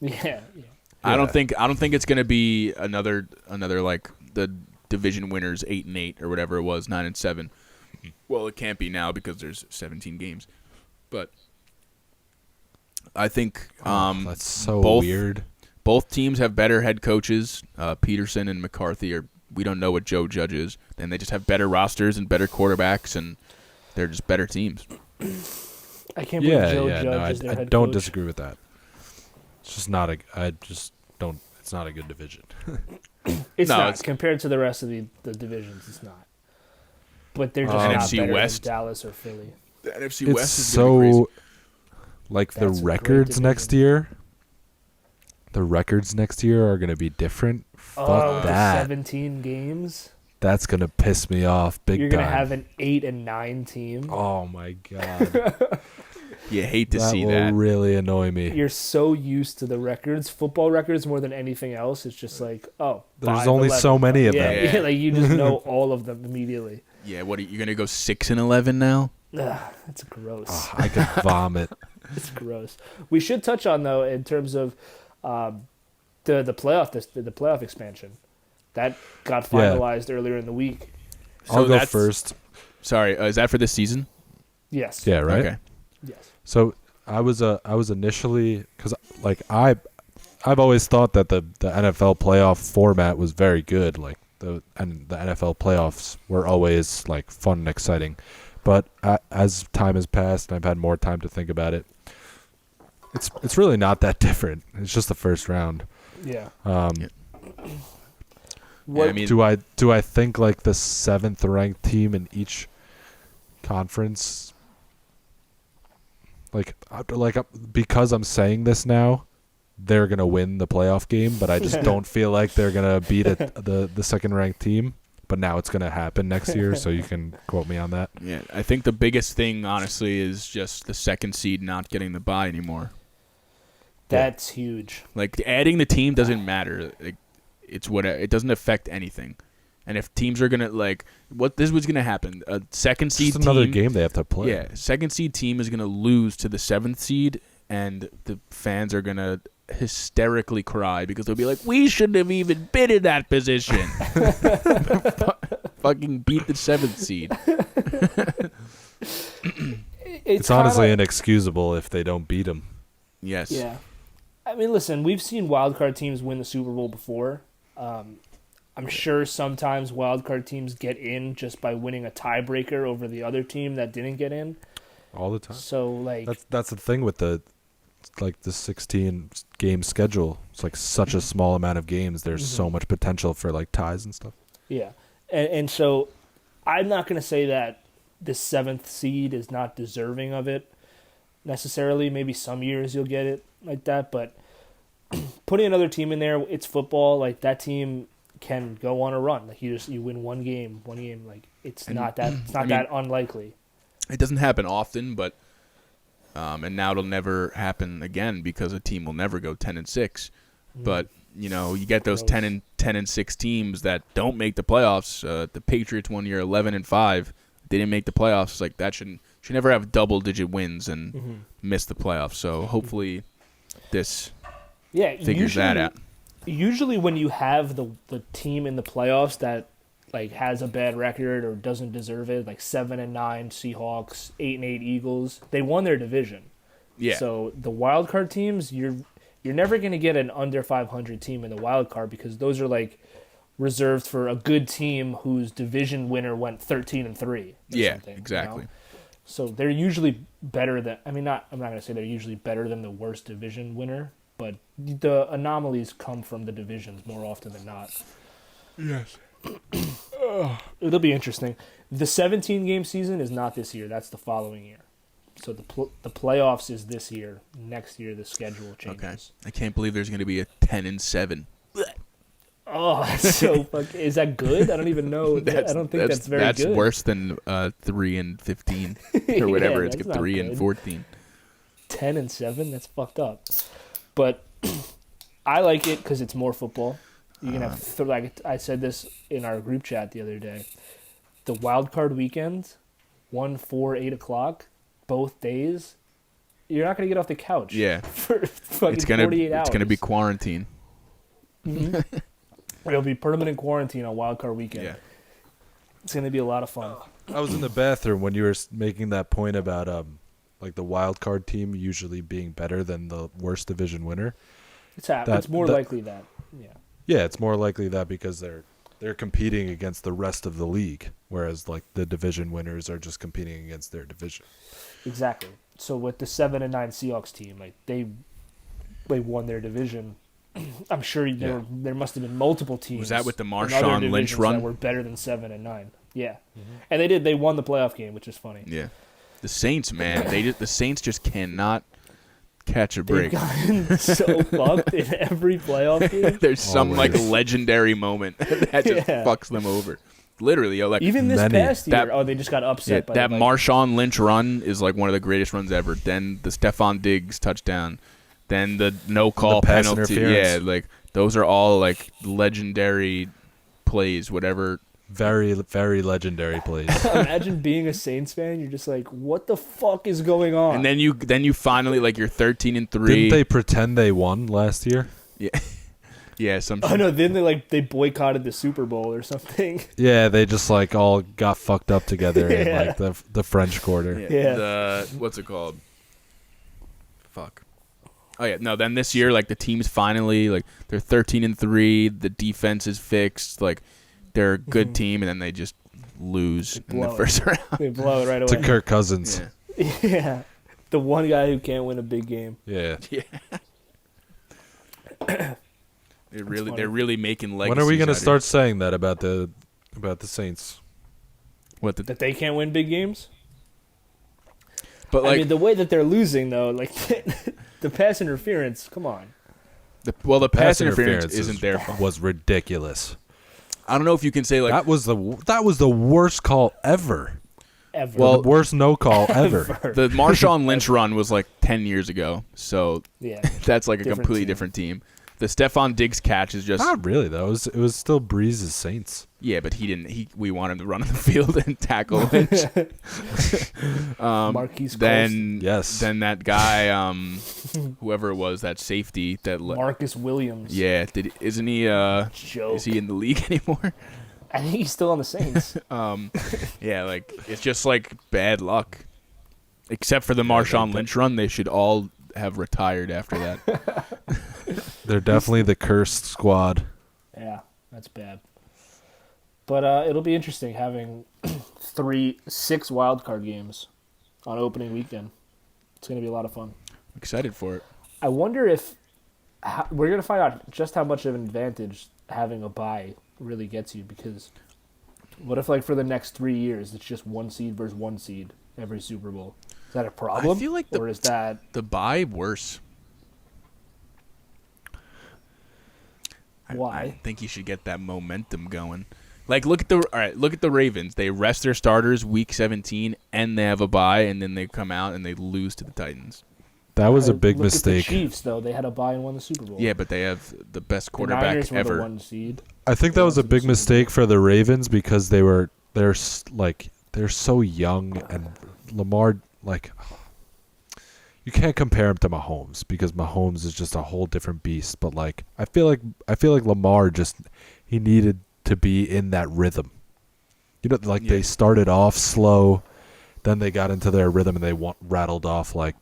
Yeah. I don't Yeah. think it's gonna be another like the division winners 8-8 or whatever it was 9-7. Well, it can't be now because there's 17 games. But I think That's so both- weird. both teams have better head coaches. Peterson and McCarthy we don't know what Joe Judge is. And they just have better rosters and better quarterbacks, and they're just better teams. I can't believe Yeah, Joe yeah. Judge No, is their I head don't coach. disagree with that. It's just not a. I just don't. It's not a good division. It's No, not. it's- Compared to the rest of the divisions, it's not. But they're just not NFC better West. than Dallas or Philly. The NFC It's West is gonna be crazy. so. Like That's a the great records next division. year. the records next year are gonna be different. Fuck the that. 17 games. That's gonna piss me off big You're time. gonna have an 8-9 team. Oh my god. You hate to that see will that. really annoy me. You're so used to the records, football records more than anything else. It's just like, oh, There's 5, only 11. so many of Yeah, them. yeah, like you just know all of them immediately. Yeah, what are you gonna go 6-11 now? Ugh, it's gross. I could vomit. It's gross. We should touch on though in terms of the playoff expansion that got Yeah. finalized earlier in the week. I'll go that's- first. Sorry, is that for this season? Yes. Yeah, right. Okay. Yes. So I was initially because like I've always thought that the NFL playoff format was very good. Like the NFL playoffs were always like fun and exciting. But as time has passed and I've had more time to think about it, it's really not that different. It's just the first round. Yeah. Yeah. What I mean, Do I think like the 7th ranked team in each conference, because I'm saying this now, they're gonna win the playoff game, but I just don't feel like they're gonna beat the 2nd ranked team. But now it's gonna happen next year, so you can quote me on that. yeah, I think the biggest thing, honestly, is just the 2nd seed not getting the bye anymore. That's huge. Like adding the team doesn't matter. Like, it doesn't affect anything. And if teams are gonna this is what's gonna happen. A 2nd seed Just another team, game they have to play. yeah, 2nd seed team is gonna lose to the 7th seed, and the fans are gonna hysterically cry because they'll be like, "We shouldn't have even been in that position." Fucking beat the 7th seed. It's honestly kinda- inexcusable if they don't beat them. Yes. Yeah. I mean, listen, we've seen wildcard teams win the Super Bowl before. I'm sure sometimes wildcard teams get in just by winning a tiebreaker over the other team that didn't get in. All the time. So, like, That's the thing with the 16 game schedule. It's like such a small amount of games. There's so much potential for like ties and stuff. yeah. And so I'm not going to say that the 7th seed is not deserving of it necessarily. Maybe some years you'll get it like that, but putting another team in there, it's football. Like, that team can go on a run. Like, you win one game. Like, it's not that unlikely. It doesn't happen often, but and now it'll never happen again because a team will never go 10-6. But you get those 10-6 teams that don't make the playoffs. The Patriots 1 year 11-5, they didn't make the playoffs. It's like that should never have double-digit wins and miss the playoffs. So hopefully this figures that out. Usually when you have the team in the playoffs that like has a bad record or doesn't deserve it, like 7-9 Seahawks, 8-8 Eagles, they won their division. Yeah. So the wild card teams, you're never going to get an under 500 team in the wild card because those are like reserved for a good team whose division winner went 13-3. Yeah, something, exactly. So they're usually better than. I'm not going to say they're usually better than the worst division winner, but the anomalies come from the divisions more often than not. Yes. It'll be interesting. The 17-game season is not this year. That's the following year. So the playoffs is this year. Next year, the schedule changes. Okay. I can't believe there's going to be a 10-7. Oh, that's so fucking. Is that good? I don't even know. I don't think that's very good. That's worse than 3-15 or whatever. Yeah, It's that's not 3-14. 10-7. That's fucked up. But I like it because it's more football. You can have like I said this in our group chat the other day. The wild card weekend, 1, 4, 8 o'clock, both days. You're not gonna get off the couch. Yeah. For fucking It's gonna 48 hours. it's gonna be quarantine. It'll be permanent quarantine on wild card weekend. Yeah. It's gonna be a lot of fun. I was in the bathroom when you were making that point about like the wild card team usually being better than the worst division winner. It's more likely that. Yeah. Yeah, it's more likely that because they're competing against the rest of the league, whereas like the division winners are just competing against their division. Exactly. So with the 7-9 Seahawks team, like they won their division. I'm sure there must have been multiple teams. Was that with the in other Marshawn Lynch divisions run? that were better than 7-9? Yeah, and they did. They won the playoff game, which is funny. Yeah. The Saints, man, the Saints just cannot catch a They've break. gotten so fucked in every playoff game. There's some like Always. legendary moment that just Yeah. fucks them over. Literally, yo, like Even this Many. past year, That- they just got upset yeah, by that the Vikings. Marshawn Lynch run is like one of the greatest runs ever. Then the Stephon Diggs touchdown. Then the no call The pass penalty. interference. Yeah, like those are all like legendary plays. Whatever. Very, very legendary plays. Imagine being a Saints fan. You're just like, what the fuck is going on? And then you finally like you're 13-3. Didn't they pretend they won last year? Yeah, some. oh no, then they boycotted the Super Bowl or something. Yeah, they just like all got fucked up together in Yeah. like the French Quarter. Yeah. The what's it called? Fuck. Oh yeah, no. Then this year, like the team's finally like they're 13-3. The defense is fixed. Like they're a good Mhm. team, and then they just lose They in the blow it. first round. They blow it right To away. Kirk Cousins. Yeah. Yeah, the one guy who can't win a big game. Yeah. They're funny. really making legacies. When are we gonna out here. start saying that about the Saints? What the? That they can't win big games. But I like mean, the way that they're losing though, like the pass interference. Come on. the pass interference isn't their fault. was ridiculous. I don't know if you can say like that was the worst call ever. Ever. Well, the worst no call ever. the Marshawn Lynch run was like 10 years ago, so yeah. that's like a Different completely team. different team. The Stephon Diggs catch is just Not really though. It was still Breeze's Saints. yeah, but he didn't. We wanted to run on the field and tackle Lynch. Marquise Then Yes. then that guy, whoever it was, that safety that Marcus Williams. yeah, isn't he? Joke. Is he in the league anymore? I think he's still on the Saints. Yeah, like it's just like bad luck. Except for the Marshawn Lynch run, they should all have retired after that. They're definitely the cursed squad. Yeah, that's bad. But it'll be interesting having 6 wild card games on opening weekend. It's going to be a lot of fun. I'm excited for it. I wonder if we're going to find out just how much of an advantage having a bye really gets you, because what if like for the next 3 years it's just 1 seed versus 1 seed every Super Bowl? Is that a problem? I feel like or is that the bye worse. why? I think you should get that momentum going. Like look at the Ravens. They rest their starters week 17 and they have a bye, and then they come out and they lose to the Titans. That was a big Look at mistake. the Chiefs though, they had a bye and won the Super Bowl. Yeah, but they have the best the quarterback Niners were ever. the 1 seed. I think that was a big mistake for the Ravens because they're so young, and Lamar, like, you can't compare him to Mahomes because Mahomes is just a whole different beast. But like I feel like Lamar he needed to be in that rhythm. You know, like Yeah. they started off slow, then they got into their rhythm and they rattled off like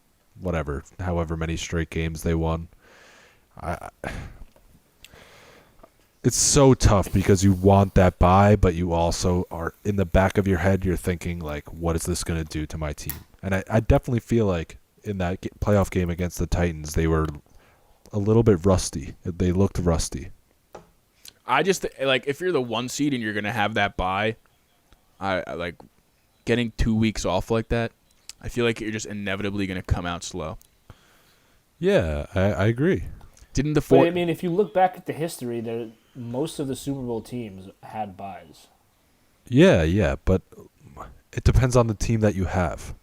however many straight games they won. It's so tough because you want that bye, but you also are in the back of your head. You're thinking like, what is this going to do to my team? And I definitely feel like in that playoff game against the Titans, they were a little bit rusty. They looked rusty. I just like if you're the 1 seed and you're gonna have that bye, I like getting 2 weeks off like that. I feel like you're just inevitably gonna come out slow. Yeah, I agree. Didn't the But four? I mean, if you look back at the history, most of the Super Bowl teams had byes. Yeah, but it depends on the team that you have.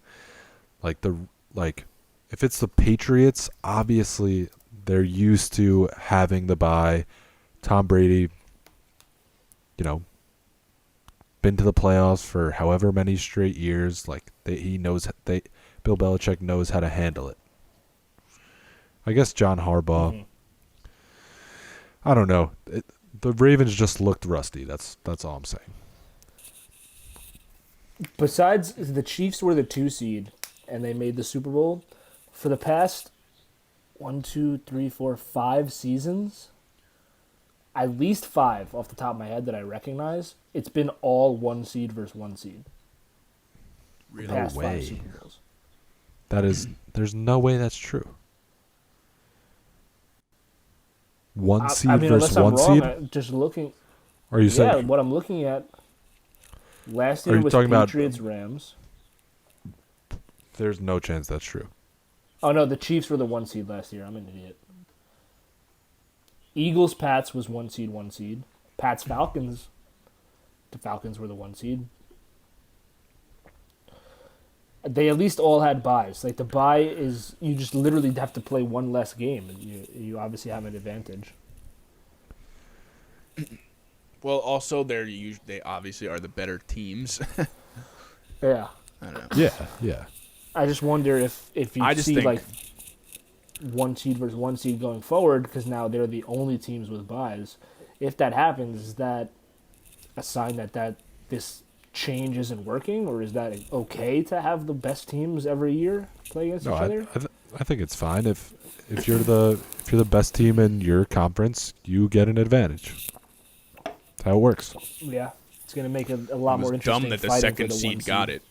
If it's the Patriots, obviously they're used to having the bye. Tom Brady, been to the playoffs for however many straight years. Like Bill Belichick knows how to handle it. I guess John Harbaugh. Mhm. I don't know. The Ravens just looked rusty. That's all I'm saying. Besides, the Chiefs were the 2 seed, and they made the Super Bowl. For the past 5 seasons, at least 5 off the top of my head that I recognize, it's been all 1 seed versus 1 seed. Really? No Past way. 5 Super Bowls. There's no way that's true. One seed I mean, versus unless I'm one wrong, seed? just looking. Are you Yeah, saying? what I'm looking at. Last Are year you was talking about- Patriots Rams. There's no chance that's true. Oh no, the Chiefs were the 1 seed last year. I'm an idiot. Eagles Pats was 1 seed, 1 seed. Pats Falcons. The Falcons were the 1 seed. They at least all had buys. Like the buy is you just literally have to play one less game. And you obviously have an advantage. Well, also they obviously are the better teams. Yeah. I don't know. Yeah. I just wonder if you I just see think- like 1 seed versus 1 seed going forward because now they're the only teams with buys. If that happens, is that a sign that this change isn't working, or is that okay to have the best teams every year play against each other? I think it's fine if you're the best team in your conference, you get an advantage. That's how it works. Yeah, it's going to make it a lot It was more interesting. dumb that the fighting for second the 1 seed got it.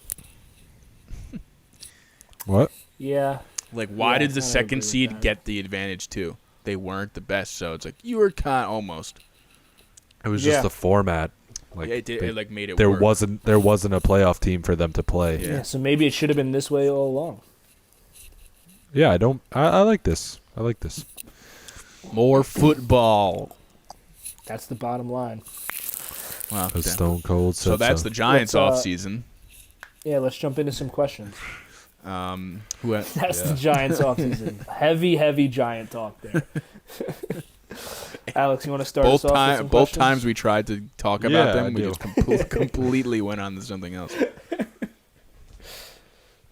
What? Yeah, Like, why Yeah, did the I agree second with seed that. get the advantage too? They weren't the best, so it's like you were kind of almost. It was Yeah. just the format. Like It did. they- It like made it. there work. wasn't a playoff team for them to play. Yeah. yeah. So maybe it should have been this way all along. Yeah, I like this. I like this. more football. That's the bottom line. Wow. As damn. Stone Cold said So that's the Giants Let's, off season. Yeah, let's jump into some questions. Who? That's the Giants offseason. Heavy Giant talk there. Alex, you want to start us off with some Both questions? times we tried to talk about Yeah, them, I we do. just completely went on to something else.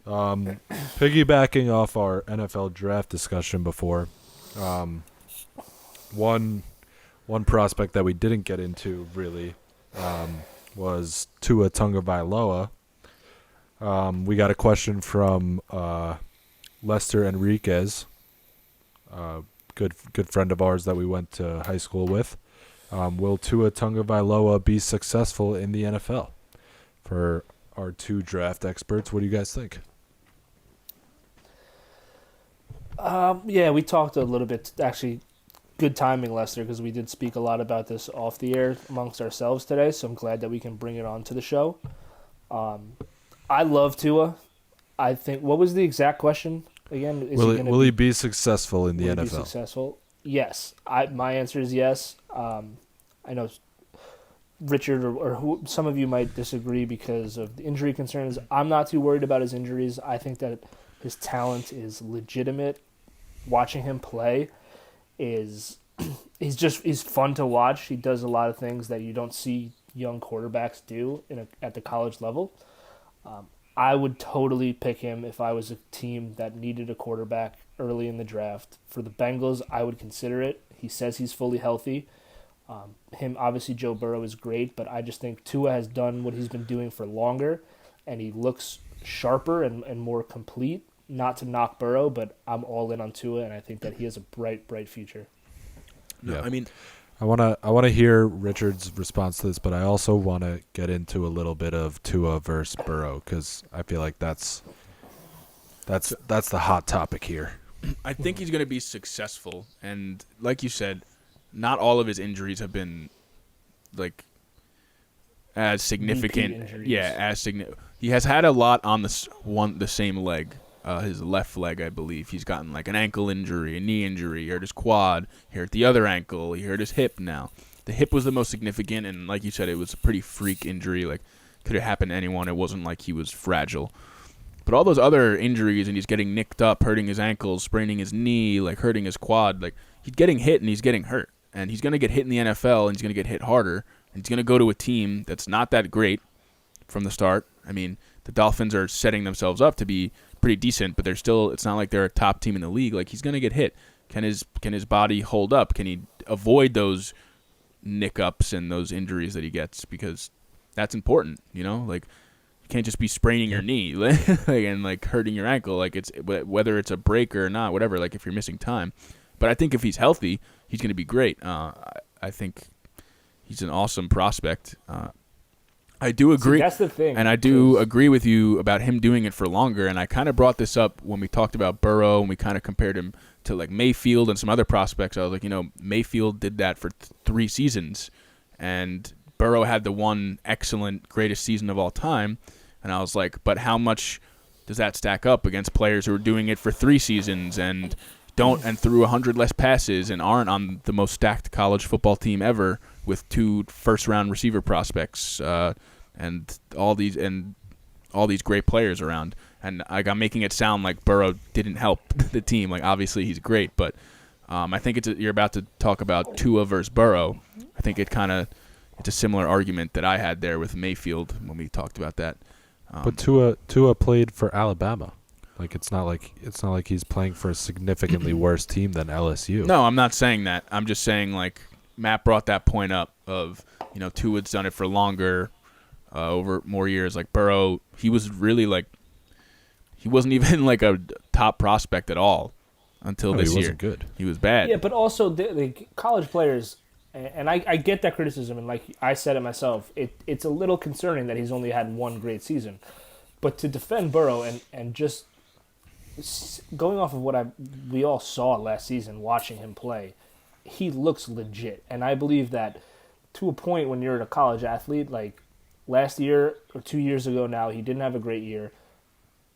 Piggybacking off our NFL draft discussion before, one prospect that we didn't get into really was Tua Tagovailoa. We got a question from Lester Enriquez, good friend of ours that we went to high school with. Will Tua Tagovailoa be successful in the NFL? For our two draft experts, what do you guys think? Yeah, we talked a little bit. Actually, good timing, Lester, because we did speak a lot about this off the air amongst ourselves today. So I'm glad that we can bring it on to the show. I love Tua. I think. What was the exact question again? Will he be successful in the will he be NFL? successful? Yes. My answer is yes. I know Richard or some of you might disagree because of the injury concerns. I'm not too worried about his injuries. I think that his talent is legitimate. Watching him play is fun to watch. He does a lot of things that you don't see young quarterbacks do at the college level. I would totally pick him if I was a team that needed a quarterback early in the draft. For the Bengals, I would consider it. He says he's fully healthy. Obviously, Joe Burrow is great, but I just think Tua has done what he's been doing for longer, and he looks sharper and more complete. Not to knock Burrow, but I'm all in on Tua, and I think that he has a bright future. No, Yeah. I mean, I wanna hear Richard's response to this, but I also want to get into a little bit of Tua versus Burrow because I feel like that's the hot topic here. I think he's going to be successful, and like you said, not all of his injuries have been like as significant. injuries. Yeah, as significant. He has had a lot on the same leg, his left leg, I believe. He's gotten like an ankle injury, a knee injury, he hurt his quad, he hurt the other ankle, he hurt his hip now. The hip was the most significant, and like you said, it was a pretty freak injury. Like, could have happened to anyone. It wasn't like he was fragile. But all those other injuries, and he's getting nicked up, hurting his ankles, spraining his knee, like hurting his quad. Like, he's getting hit and he's getting hurt. And he's going to get hit in the NFL, and he's going to get hit harder. And he's going to go to a team that's not that great from the start. I mean, the Dolphins are setting themselves up to be pretty decent, but it's not like they're a top team in the league. Like, he's going to get hit. Can his body hold up? Can he avoid those nick-ups and those injuries that he gets? Because that's important, you know? Like, you can't just be spraining your knee and like hurting your ankle, like it's whether it's a break or not, whatever. Like if you're missing time, but I think if he's healthy, he's going to be great. I think he's an awesome prospect. I do agree. See, that's the thing, and I do 'cause- agree with you about him doing it for longer. And I kind of brought this up when we talked about Burrow, and we kind of compared him to like Mayfield and some other prospects. I was like, Mayfield did that for 3 seasons, and Burrow had the one excellent, greatest season of all time. And I was like, but how much does that stack up against players who are doing it for 3 seasons and threw 100 less passes and aren't on the most stacked college football team ever with 2 first-round receiver prospects and all these great players around? And I'm making it sound like Burrow didn't help the team. Like, obviously he's great, but I think you're about to talk about Tua versus Burrow. I think it's a similar argument that I had there with Mayfield when we talked about that. But Tua played for Alabama. Like, it's not like he's playing for a significantly worse team than LSU. No, I'm not saying that. I'm just saying, like, Matt brought that point up of, Tua's done it for longer, over more years. Like, Burrow, he was really, like, he wasn't even, like, a top prospect at all until this year. He wasn't good. He was bad. Yeah, but also the college players, and I get that criticism, and like I said it myself, it's a little concerning that he's only had one great season. But to defend Burrow and just going off of what we all saw last season, watching him play, he looks legit. And I believe that to a point when you're a college athlete, like last year or 2 years ago now, he didn't have a great year.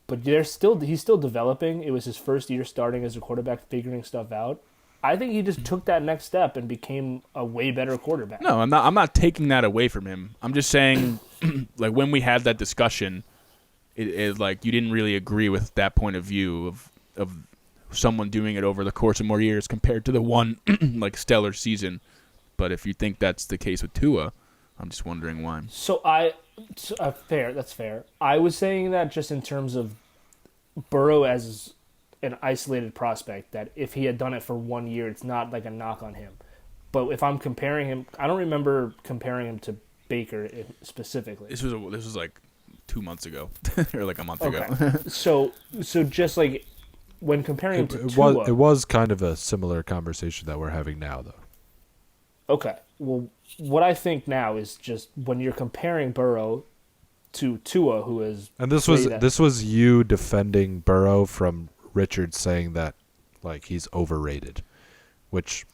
But he's still developing. It was his first year starting as a quarterback, figuring stuff out. I think he just took that next step and became a way better quarterback. No, I'm not taking that away from him. I'm just saying, like, when we had that discussion, it like you didn't really agree with that point of view of someone doing it over the course of more years compared to the one like stellar season. But if you think that's the case with Tua, I'm just wondering why. Fair. That's fair. I was saying that just in terms of Burrow as an isolated prospect, that if he had done it for 1 year, it's not like a knock on him. But if I'm comparing him, I don't remember comparing him to Baker specifically. This was like 2 months ago or like a month Okay. ago. so just like when comparing him to Tua, it was kind of a similar conversation that we're having now, though. Okay. Well, what I think now is just when you're comparing Burrow to Tua, who is and this was you defending Burrow from Richard saying that like he's overrated, which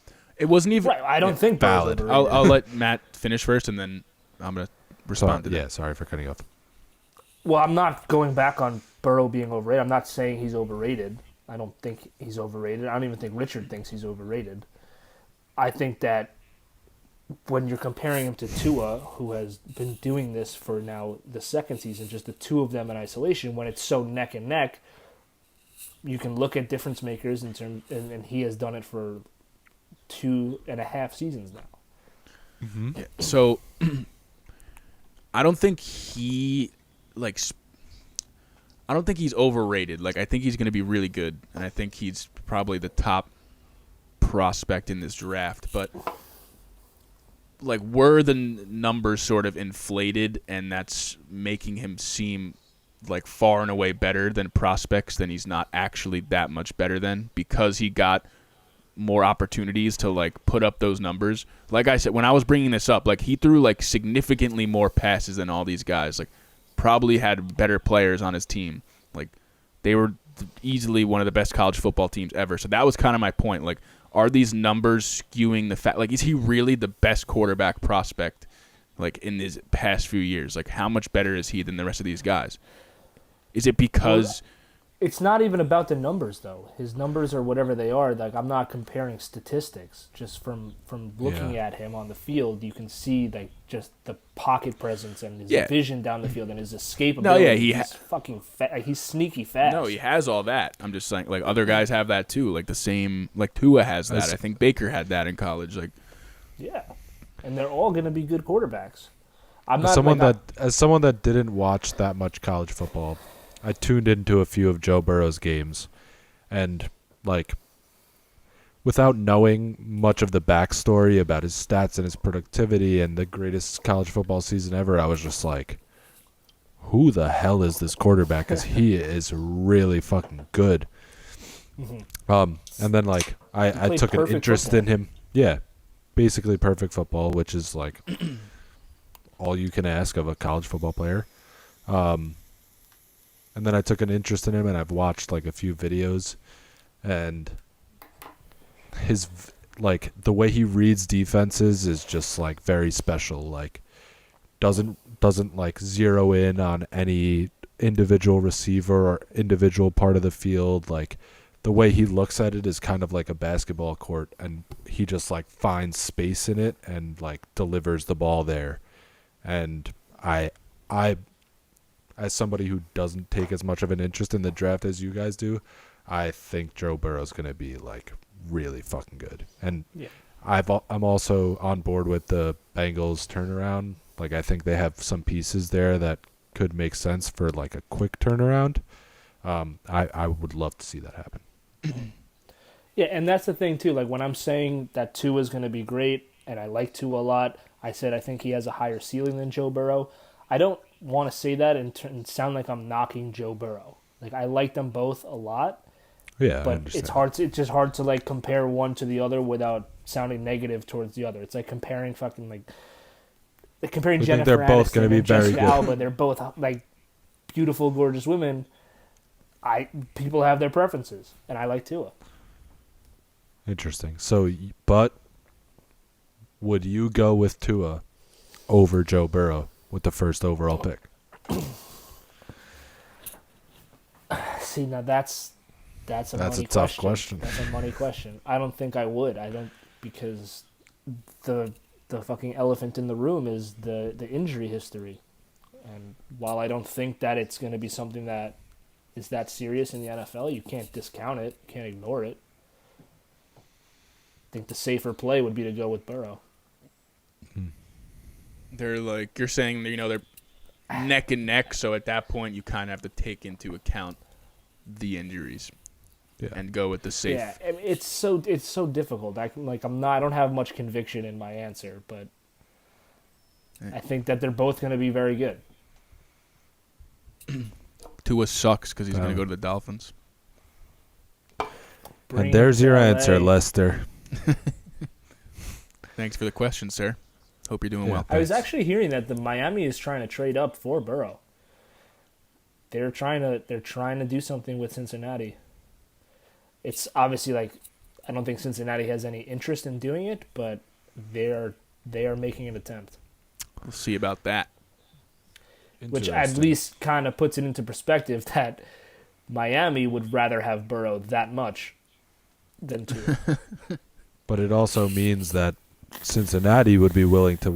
It wasn't even right. I don't think Burrow's valid. overrated. I'll let Matt finish first, and then I'm gonna respond to that. Yeah, sorry for cutting you off. Well, I'm not going back on Burrow being overrated. I'm not saying he's overrated. I don't think he's overrated. I don't even think Richard thinks he's overrated. I think that when you're comparing him to Tua, who has been doing this for now the second season, just the two of them in isolation, when it's so neck and neck, you can look at difference makers in terms, and he has done it for 2.5 seasons now. Mm-hmm. Yeah, so I don't think he I don't think he's overrated. Like, I think he's going to be really good, and I think he's probably the top prospect in this draft. But like, were the numbers sort of inflated, and that's making him seem like far and away better than prospects, then he's not actually that much better than, because he got more opportunities to like put up those numbers. Like I said, when I was bringing this up, like, he threw like significantly more passes than all these guys. Like, probably had better players on his team. Like, they were easily one of the best college football teams ever. So that was kind of my point. Like, are these numbers skewing the fact? Like, is he really the best quarterback prospect, like, in his past few years? Like, how much better is he than the rest of these guys? Is it because... It's not even about the numbers, though. His numbers are whatever they are. Like, I'm not comparing statistics. Just from looking at him on the field, you can see like just the pocket presence and his vision down the field and his escapability. No, yeah, he's fucking he's sneaky fast. No, he has all that. I'm just saying, like, other guys have that too. Like, the same, like, Tua has that. I think Baker had that in college. Like, yeah, and they're all going to be good quarterbacks. As someone that didn't watch that much college football, I tuned into a few of Joe Burrow's games, and like, without knowing much of the backstory about his stats and his productivity and the greatest college football season ever, I was just like, who the hell is this quarterback? Because he is really fucking good. Mm-hmm. And then like I took an interest in him. Yeah, basically perfect football, which is like all you can ask of a college football player. And then I took an interest in him, and I've watched like a few videos, and his like the way he reads defenses is just like very special. Like doesn't like zero in on any individual receiver or individual part of the field. Like the way he looks at it is kind of like a basketball court, and he just like finds space in it and like delivers the ball there. And I as somebody who doesn't take as much of an interest in the draft as you guys do, I think Joe Burrow's going to be like really fucking good. And Yeah. I'm also on board with the Bengals turnaround. Like I think they have some pieces there that could make sense for like a quick turnaround. I would love to see that happen. Yeah, and that's the thing too. Like when I'm saying that Tua is going to be great, and I like Tua a lot, I said I think he has a higher ceiling than Joe Burrow. I don't want to say that and sound like I'm knocking Joe Burrow. Like I like them both a lot, Yeah, I but understand. it's just hard to like compare one to the other without sounding negative towards the other. It's like comparing comparing I think Jennifer they're both Aniston gonna be and very Jessica good. Alba. They're both like beautiful, gorgeous women. People have their preferences, and I like Tua. Interesting. So, but would you go with Tua over Joe Burrow with the first overall pick? See, now that's a That's money a tough question. That's a money question. I don't think I would. I don't, because the fucking elephant in the room is the injury history. And while I don't think that it's going to be something that is that serious in the NFL, you can't discount it. You can't ignore it. I think the safer play would be to go with Burrow. They're like, you're saying, they're neck and neck, so at that point you kind of have to take into account the injuries and go with the safe. Yeah, I mean, it's so difficult. I don't have much conviction in my answer, but I think that they're both going to be very good. Tua sucks because he's going to Um, go to the Dolphins. Bring And there's it to your LA. answer, Lester. Thanks for the question, sir. Hope you're doing Yeah. well. I was actually hearing that the Miami is trying to trade up for Burrow. They're trying to do something with Cincinnati. It's obviously like I don't think Cincinnati has any interest in doing it, but they are making an attempt, We'll see about that. which at least kind of puts it into perspective that Miami would rather have Burrow that much than Tua. But it also means that Cincinnati would be willing to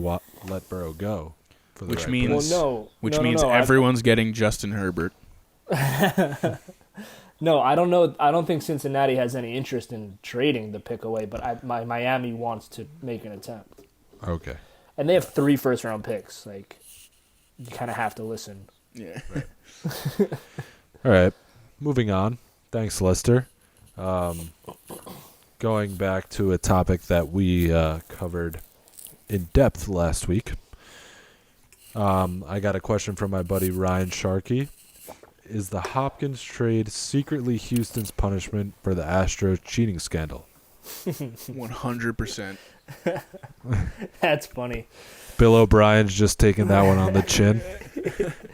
let Burrow go. For the Which right means- price. Which means everyone's getting Justin Herbert. No, I don't know. I don't think Cincinnati has any interest in trading the pick away, but Miami wants to make an attempt. Okay. And they have 3 first-round picks. Like, you kind of have to listen. Yeah. All right. Moving on. Thanks, Lester. Going back to a topic that we covered in depth last week. I got a question from my buddy Ryan Sharkey. Is the Hopkins trade secretly Houston's punishment for the Astros cheating scandal? 100%. That's funny. Bill O'Brien's just taking that one on the chin.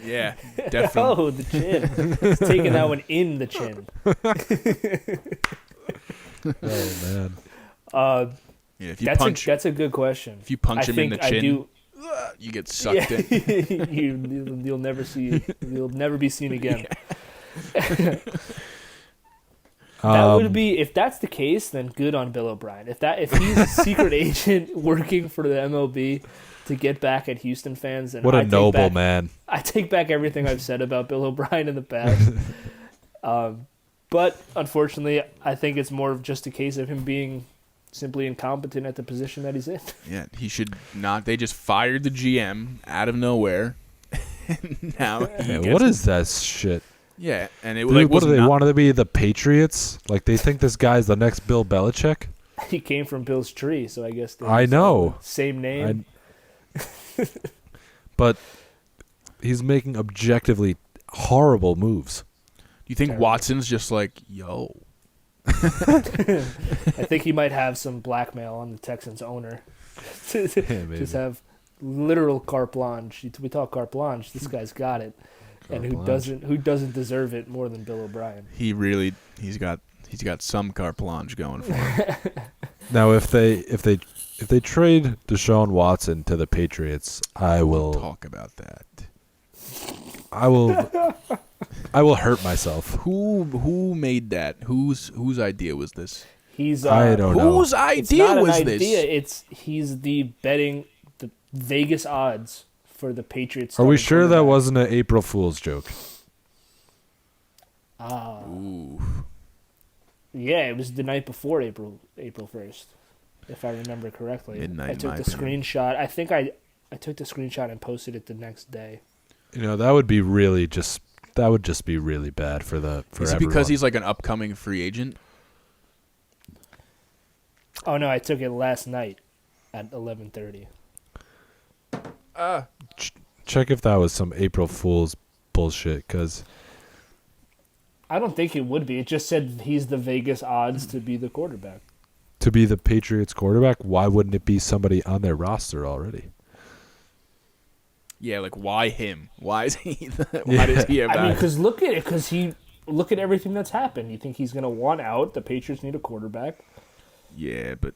Yeah, definitely. Oh, the chin. He's taking that one in the chin. Oh, man. Yeah, if you punch That's a good question. if you punch him in the chin, do. you get sucked in. You'll never see. You'll never be seen again. That would be, if that's the case, then good on Bill O'Brien. If he's a secret agent working for the MLB to get back at Houston fans, then What a noble man. I take back everything I've said about Bill O'Brien in the past. But unfortunately, I think it's more of just a case of him being simply incompetent at the position that he's in. Yeah, he should not. They just fired the GM out of nowhere. And now he Man, gets, what is that shit? Yeah, and it Dude, like what was do they not, want to be, the Patriots? Like they think this guy's the next Bill Belichick? He came from Bill's tree, so I guess they I just know. same name. But he's making objectively horrible moves. Do you think Terrible. Watson's just like, yo? I think he might have some blackmail on the Texans owner. Yeah, maybe. Just have literal carte blanche. We talk carte blanche. This guy's got it, and who Carte doesn't deserve it more than Bill O'Brien? He's got some carte blanche going for him. Now, if they trade Deshaun Watson to the Patriots, I will Talk about that. I will hurt myself. Who made that? Whose idea was this? He's I don't know. Whose it's idea not an was idea. this? He's the Vegas odds for the Patriots. Are we starting sure that quarterback. wasn't an April Fool's joke? Ooh. Yeah, it was the night before April 1st, if I remember correctly. Midnight, I in took my the opinion. screenshot. I think I took the screenshot and posted it the next day. That would be really that would just be really bad for Is it everyone. because he's like an upcoming free agent? Oh no, I took it last night at 11:30. Check if that was some April Fool's bullshit, because I don't think it would be. It just said he's the Vegas odds to be the quarterback. to be the Patriots quarterback, why wouldn't it be somebody on their roster already? Yeah, like why him? Why is he? Why does he have I mean, that? because look at everything that's happened. You think he's gonna want out? The Patriots need a quarterback. Yeah, but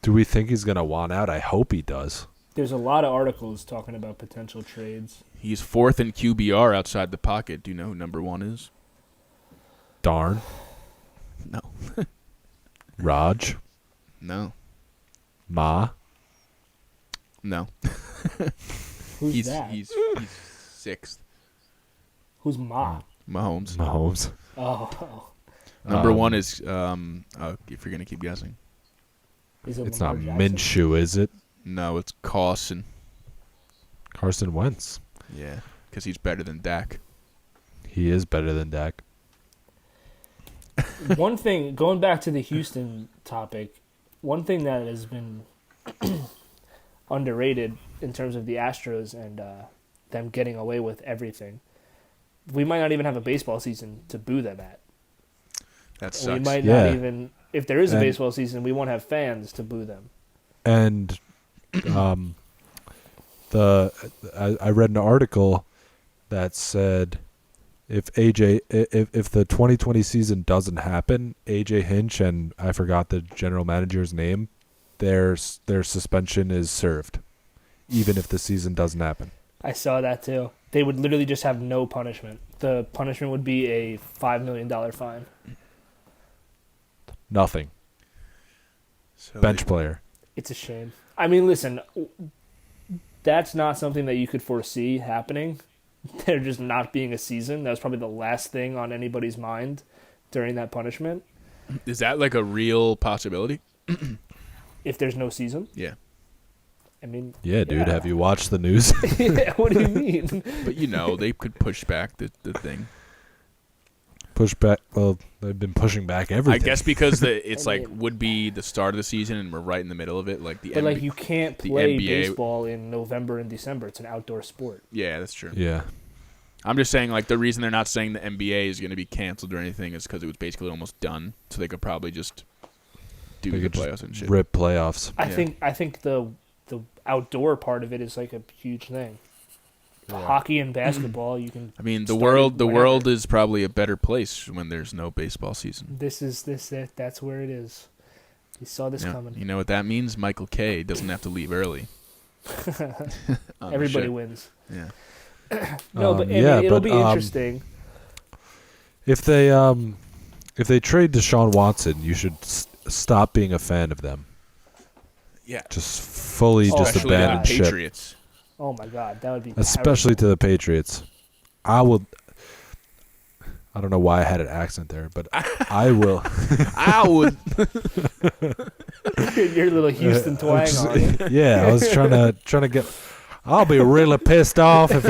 Do we think he's going to want out? I hope he does. There's a lot of articles talking about potential trades. he's fourth in QBR outside the pocket. Do you know who number one is? Darn. No. Raj. No. Ma. No. Who's that? He's sixth. Who's Ma? Mahomes. Mahomes. Oh, Number one is if you're gonna keep guessing. is it It's not Lamar Jackson? Minshew, is it? No, it's Carson. Carson Wentz. Yeah, because he's better than Dak. He is better than Dak. One thing, going back to the Houston topic, one thing that has been underrated in terms of the Astros and them getting away with everything, we might not even have a baseball season to boo them at. That We sucks. might Yeah. not even, if there is a And- baseball season, we won't have fans to boo them. And I read an article that said if the 2020 season doesn't happen, AJ Hinch and I forgot the general manager's name, their suspension is served, even if the season doesn't happen. I saw that too. They would literally just have no punishment. The punishment would be a $5 million fine. Nothing. So Bench player. It's a shame. I mean, listen, that's not something that you could foresee happening. There just not being a season. That was probably the last thing on anybody's mind during that punishment. Is that like a real possibility? If there's no season, Yeah. I mean, Yeah, dude. Have you watched the news? Yeah, what do you mean? But they could push back the thing. Push back. Well, they've been pushing back I everything. guess because it's I like mean- would be the start of the season and we're right in the middle of it. Like the But like, NBA you can't the play NBA baseball in November and December. It's an outdoor sport. Yeah, that's true. Yeah. I'm just saying, like, the reason they're not saying the NBA is going to be canceled or anything is because it was basically almost done. So they could probably just do They the could just playoffs and shit. Rip playoffs. I Yeah. think the outdoor part of it is like a huge thing. Hockey and basketball, you can. I mean, the start world whenever. is probably a better place when there's no baseball season. That's where it is. You saw this Yeah. coming. You know what that means? Michael K doesn't have to leave early. On the Everybody ship. wins. Yeah. No, but I yeah, mean, it'll but, be interesting. If they trade Deshaun Watson, you should stop being a fan of them. Yeah. Just fully Oh, just Especially abandon the ship. Patriots. Oh my God, that would be Especially to the Patriots. I don't know why I had an accent there, but I will. I would. terrible. Your little Houston twang on it. Yeah, I was trying to get. I'll be really pissed off if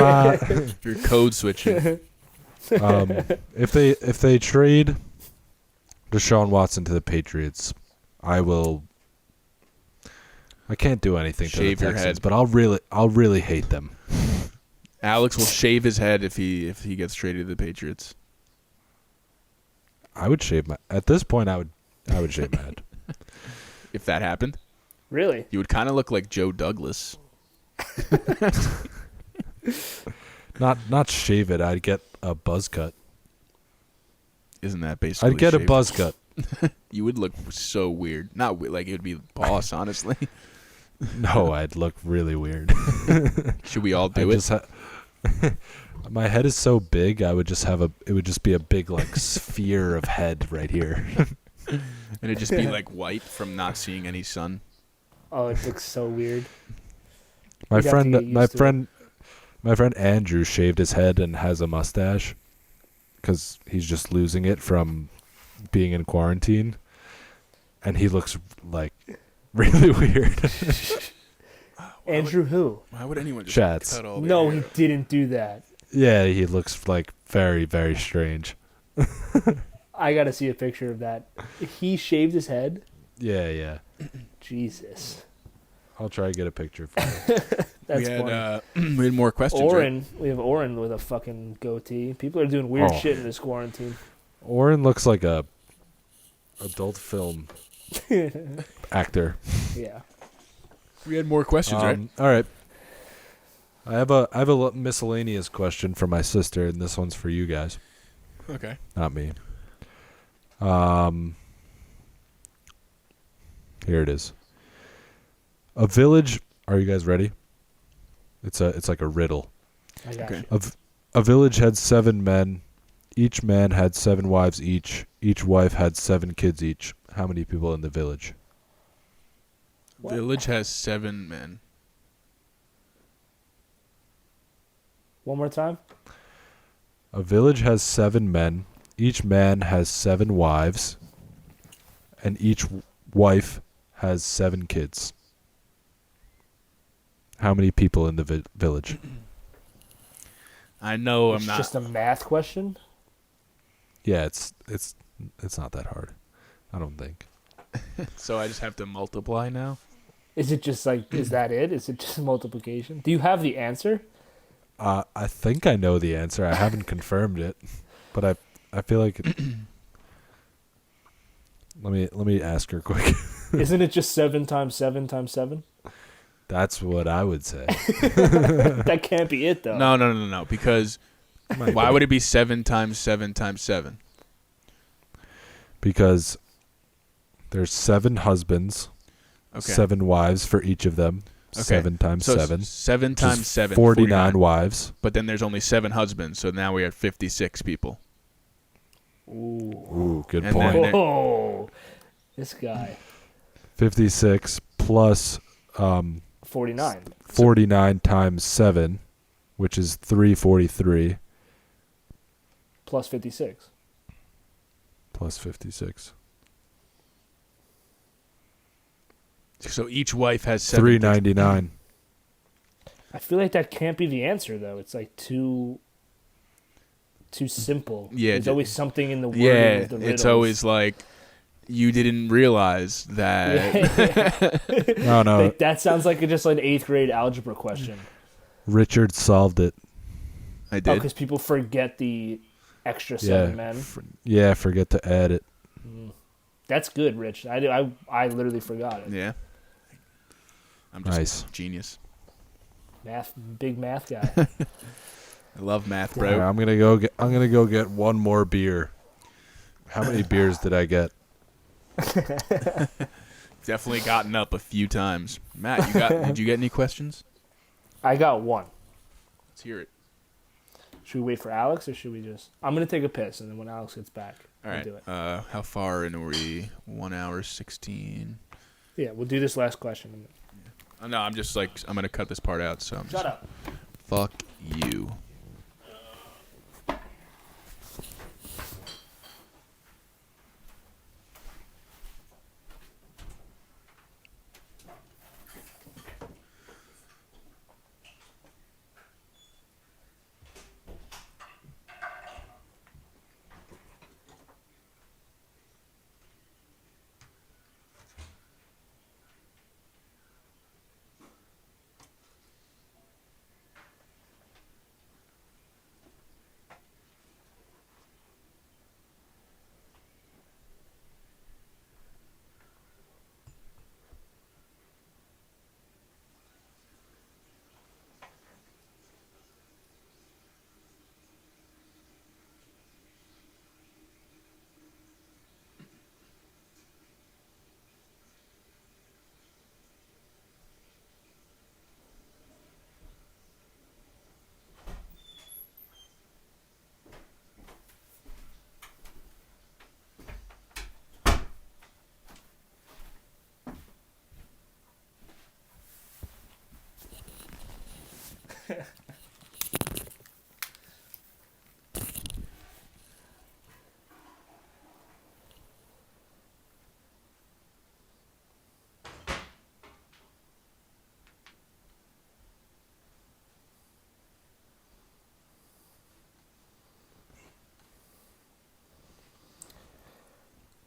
You're code switching. if they trade Deshaun Watson to the Patriots, I will. I can't do anything to Shave the your Texans, head. but I'll really hate them. Alex will shave his head if he gets traded to the Patriots. I would shave my. At this point, I would shave my head. If that happened, Really? you would kind of look like Joe Douglas. Not shave it. I'd get a buzz cut. Isn't that basically? I'd get a shaved? buzz cut. You would look so weird. Not like it would be boss, honestly. No, I'd look really weird. Should we all I do it? just my head is so big, I would just have it would just be a big like sphere of head right here. And it'd just be like white from not seeing any sun. Oh, it looks so weird. My You'd have to friend, get used to it. my friend Andrew shaved his head and has a mustache because he's just losing it from being in quarantine, and he looks like really weird. Andrew who? Why would anyone just Chats. cut all their No, hair? he didn't do that. Yeah, he looks like very, very strange. I gotta see a picture of that. He shaved his head? Yeah. Jesus. I'll try to get a picture for you. That's we funny. had we had more questions. Right? Oren, we have Oren with a fucking goatee. People are doing weird Oh. shit in this quarantine. Oren looks like a adult film actor. Yeah. We had more questions, right? All right. I have a miscellaneous question for my sister, and this one's for you guys, Okay. not me. Here it is. A village. Are you guys ready? It's like a riddle. I got Okay. you. A village had 7 men. Each man had 7 wives each. Each wife had 7 kids each. How many people in the village? What? Village has 7 men. One more time? A village has 7 men. Each man has 7 wives. And each wife has 7 kids. How many people in the village? I know It's I'm not. just a math question? Yeah, it's not that hard. I don't think. So I just have to multiply now. Is it just like, is that it? Is it just multiplication? Do you have the answer? I think I know the answer. I haven't confirmed it, but I feel like let me ask her quick. Isn't it just 7 times 7 times 7? That's what I would say. That can't be it, though. No. Because why would it be 7 times 7 times 7? Because there's 7 husbands, Okay. 7 wives for each of them. Okay. 7 times So 7. 7 which is times 7. 49 wives. But then there's only 7 husbands, so now we have 56 people. Ooh. Ooh, good And point. then- Oh, this guy. 56 plus 49. 49 times 7, which is 343, Plus 56. plus 56. So each wife has 7. 399. I feel like that can't be the answer, though. It's like too simple. Yeah, There's always something in the wording Yeah, of the riddles. it's always like you didn't realize that. No, no. Like, that sounds like just like an 8th grade algebra question. Richard solved it. I Oh, did. because people forget the extra 7 Yeah. men. Yeah, forget to add it. That's good, Rich. I literally forgot it. Yeah. I'm just Nice. a genius. Big math guy. I love math, All right, bro. I'm gonna go get one more beer. How many beers did I get? Definitely gotten up a few times. Matt, did you get any questions? I got one. Let's hear it. Should we wait for Alex or should we just? I'm gonna take a piss and then when Alex gets back, All we'll right. do it. How far in are we? 1 hour 16. Yeah, we'll do this last question. Oh, no, I'm just like I'm gonna cut this part out. So I'm Shut just, up. Fuck you.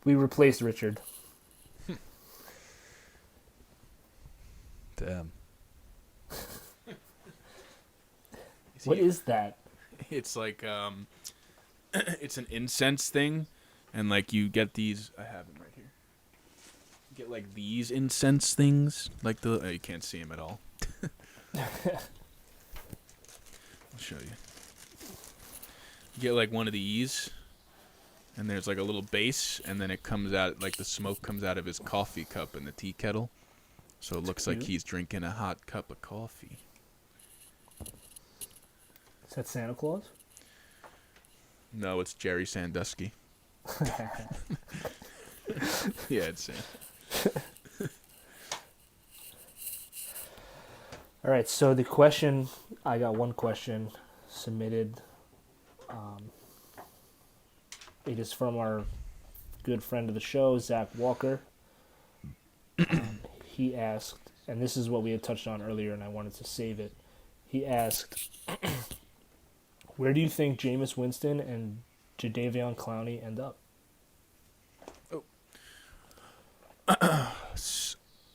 We replaced Richard. Damn. What is that? It's like it's an incense thing, and like you get these. I have them right here. You get like these incense things, like the. Oh, you can't see them at all. I'll show you. You get like one of these, and there's like a little base, and then it comes out like the smoke comes out of his coffee cup in the tea kettle, so it looks like cute. he's drinking a hot cup of coffee. Is that Santa Claus? No, it's Jerry Sandusky. Yeah, it's Sam. All right, so the question, I got one question submitted. It is from our good friend of the show, Zach Walker. He asked, and this is what we had touched on earlier, and I wanted to save it. He asked, where do you think Jameis Winston and Jadeveon Clowney end up?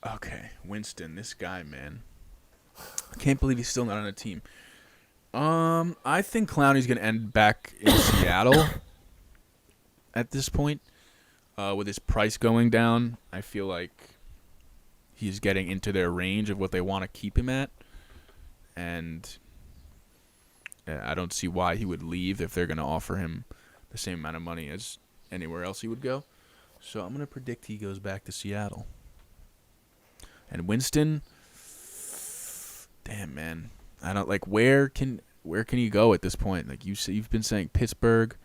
Okay, Winston, this guy, man. I can't believe he's still not on a team. I think Clowney's gonna end back in Seattle at this point. With his price going down, I feel like he's getting into their range of what they want to keep him at, and I don't see why he would leave if they're gonna offer him the same amount of money as anywhere else he would go. So I'm gonna predict he goes back to Seattle. And Winston, damn man, I don't like where can you go at this point? Like you've been saying Pittsburgh.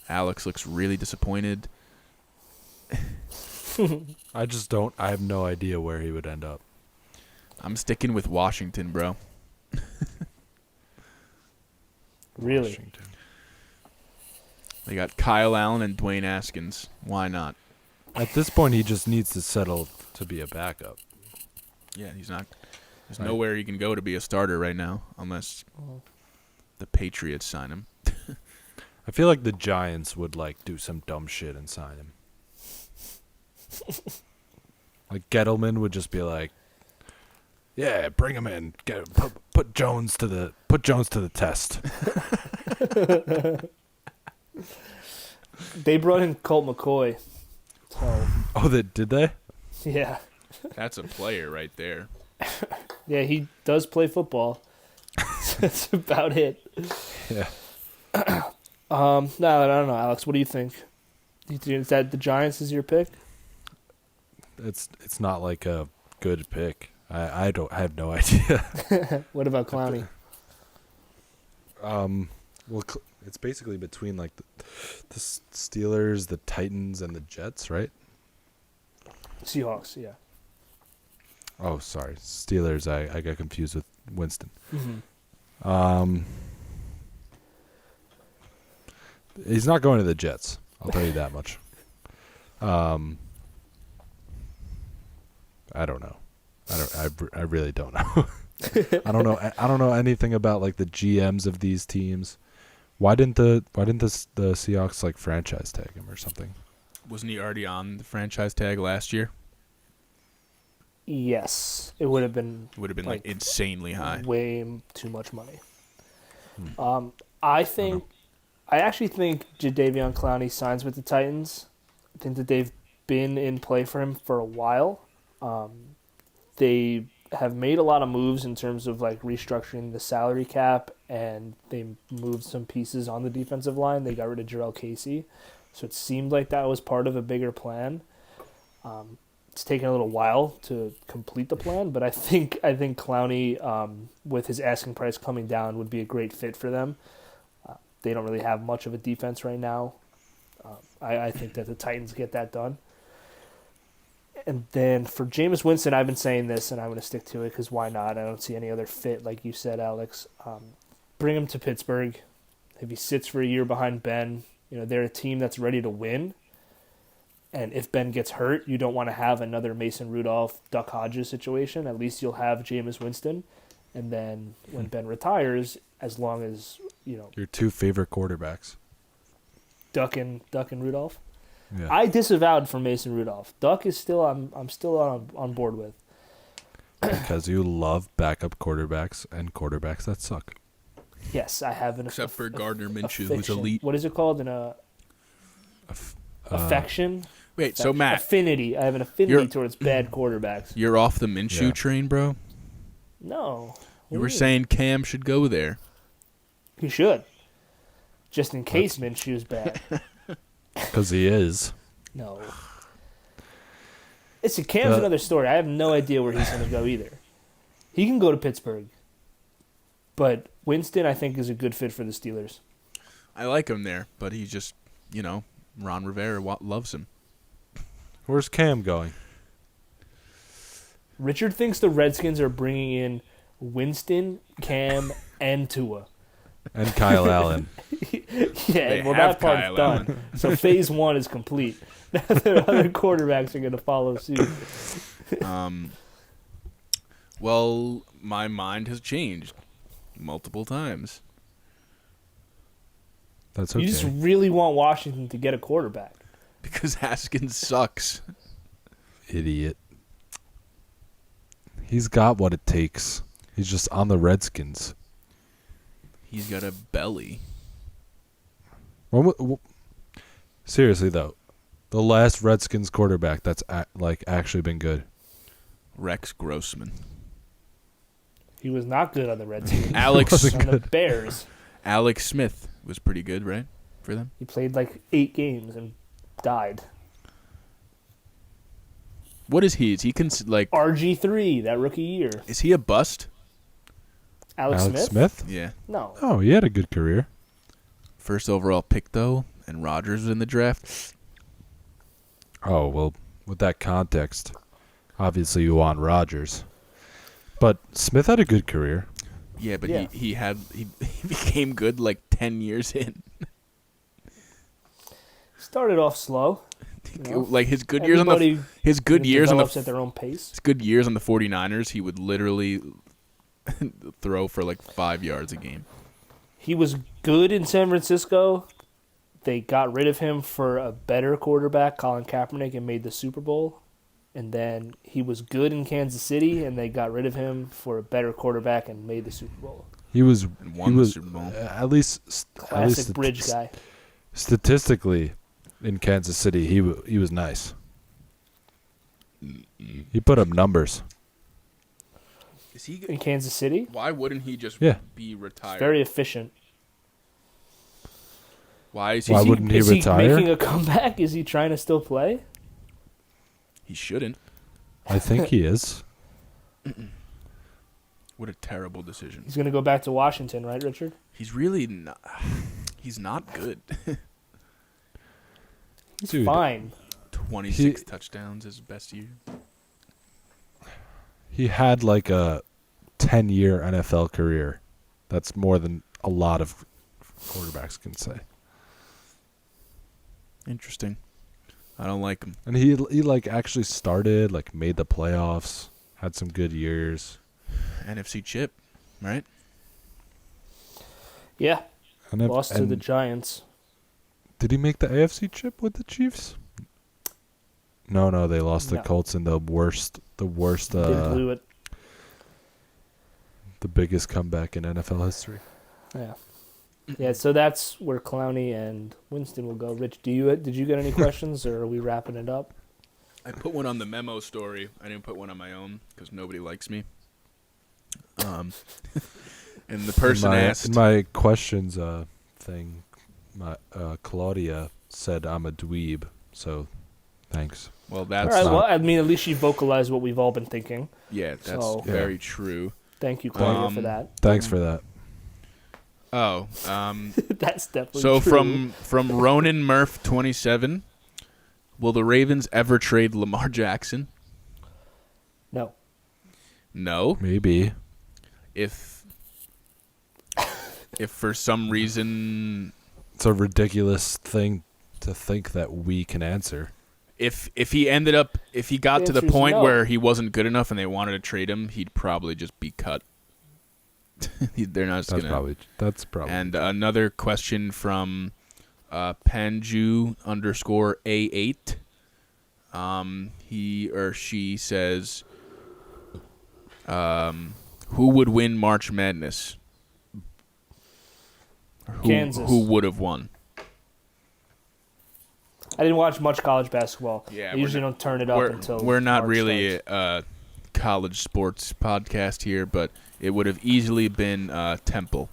Alex looks really disappointed. I have no idea where he would end up. I'm sticking with Washington, bro. Really? Washington. They got Kyle Allen and Dwayne Haskins. Why not? At this point, he just needs to settle to be a backup. Yeah, he's not. There's Right. nowhere he can go to be a starter right now unless the Patriots sign him. I feel like the Giants would like do some dumb shit and sign him. Like Gettleman would just be like, "Yeah, bring him in. Put Jones to the test." They brought in Colt McCoy. So, Oh, did they? yeah. That's a player right there. Yeah, he does play football. That's about it. Yeah. No, I don't know, Alex. What do you think? Is that the Giants is your pick? It's not like a good pick. I have no idea. What about Clowney? Well, it's basically between like the Steelers, the Titans, and the Jets, right? Seahawks, yeah. Oh, sorry, Steelers. I got confused with Winston. Mm-hmm. He's not going to the Jets. I'll tell you that much. I don't know. I really don't know. I don't know anything about like the GMs of these teams. Why didn't the Seahawks like franchise tag him or something? Wasn't he already on the franchise tag last year? Yes, it would have been It would have been like insanely high. way too much money. I actually think Jadeveon Clowney signs with the Titans. I think that they've been in play for him for a while. They have made a lot of moves in terms of like restructuring the salary cap, and they moved some pieces on the defensive line. They got rid of Jarrell Casey, so it seemed like that was part of a bigger plan. It's taken a little while to complete the plan, but I think Clowney, with his asking price coming down, would be a great fit for them. They don't really have much of a defense right now. I think that the Titans get that done. And then for Jameis Winston, I've been saying this, and I'm going to stick to it because why not? I don't see any other fit, like you said, Alex. Bring him to Pittsburgh. If he sits for a year behind Ben, they're a team that's ready to win. And if Ben gets hurt, you don't want to have another Mason Rudolph, Duck Hodges situation. At least you'll have Jameis Winston. And then when Ben retires, as long as, Your two favorite quarterbacks. Duck and Rudolph. Yeah. I disavowed for Mason Rudolph. Duck is still I'm still on board with. Because you love backup quarterbacks and quarterbacks that suck. Yes, I have an Except for Gardner Minshew, who's affection. elite. What is it called? Affection? Wait, so Matt, Affinity. I have an affinity towards bad quarterbacks. you're off the Minshew train, bro? No. You were saying Cam should go there. He should. Just in case Minshew's bad. Because he is. No. Listen, Cam's another story. I have no idea where he's going to go either. He can go to Pittsburgh. But Winston, I think, is a good fit for the Steelers. I like him there, but he just, Ron Rivera loves him. Where's Cam going? Richard thinks the Redskins are bringing in Winston, Cam, and Tua. And Kyle Allen. Yeah, well, have that part's Kyle done. Allen. So phase one is complete. Now the other quarterbacks are going to follow suit. Well, my mind has changed multiple times. That's okay. You just really want Washington to get a quarterback. Because Haskins sucks. Idiot. He's got what it takes. He's just on the Redskins. He's got a belly. Seriously, though, the last Redskins quarterback that's actually been good. Rex Grossman. He was not good on the Redskins. Alex on the Bears. Alex Smith was pretty good, right? For them? He played like 8 games and died. What is he? Is he RG3, that rookie year. is he a bust? Alex Smith? Yeah. No. Oh, he had a good career. First overall pick, though, and Rodgers was in the draft. Oh, well, with that context, obviously you want Rodgers. But Smith had a good career. Yeah, but Yeah. He became good like 10 years in. Started off slow. Like his good years on the his good years on develops at the their own pace. his good years on the 49ers, he would literally throw for like 5 yards a game. He was good in San Francisco. They got rid of him for a better quarterback, Colin Kaepernick, and made the Super Bowl. And then he was good in Kansas City, and they got rid of him for a better quarterback and made the Super Bowl. He was And won the Super Bowl. at least Classic bridge guy. Statistically, in Kansas City, he was nice. He put up numbers. Is he? In Kansas City, Why wouldn't he just Yeah. be retired? very efficient. Why is he? Why wouldn't he Is retire? he making a comeback? Is he trying to still play? He shouldn't. I think he is. What a terrible decision. He's going to go back to Washington, right, Richard? He's really not. He's not good. He's Dude. fine. 26 touchdowns is his best year. He had like a 10-year NFL career. That's more than a lot of quarterbacks can say. Interesting. I don't like him. And he like actually started, like made the playoffs, had some good years. NFC chip, right? Yeah, And lost to the Giants. Did he make the AFC chip with the Chiefs? No, they lost No. the Colts in the worst They blew it. the biggest comeback in NFL history. Yeah. Yeah, so that's where Clowney and Winston will go. Rich, did you get any questions, or are we wrapping it up? I put one on the memo story. I didn't put one on my own because nobody likes me. And the person asked. In my questions thing, Claudia said I'm a dweeb, so thanks. Well, All that's right, well, I mean, at least you vocalized what we've all been thinking. yeah, that's So- very true. Thank you, Claudia, for that. Thanks for that. Oh, That's definitely so true. from Ronan Murph 27, will the Ravens ever trade Lamar Jackson? No. No. Maybe. If for some reason, It's a ridiculous thing to think that we can answer. if he got The to the answer's point no. where he wasn't good enough and they wanted to trade him, he'd probably just be cut. They're not just That's gonna. probably. And another question from Panju_A8. He or she says, who would win March Madness? Kansas. Who would have won? I didn't watch much college basketball. Yeah, I we're usually not- don't turn it up until We're not March really starts. a college sports podcast here, but it would have easily been Temple.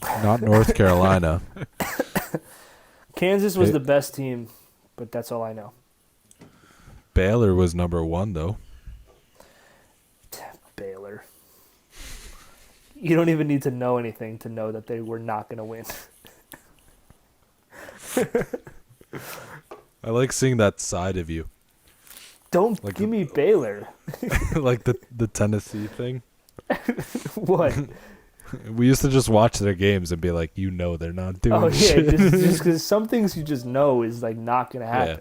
Not North Carolina. Kansas was It- the best team, but that's all I know. Baylor was number 1 though. Baylor. You don't even need to know anything to know that they were not going to win. I like seeing that side of you. Don't Like give me Baylor. Like the Tennessee thing. What? We used to just watch their games and be like, they're not doing Oh yeah, shit. just because some things you just know is like not going to happen.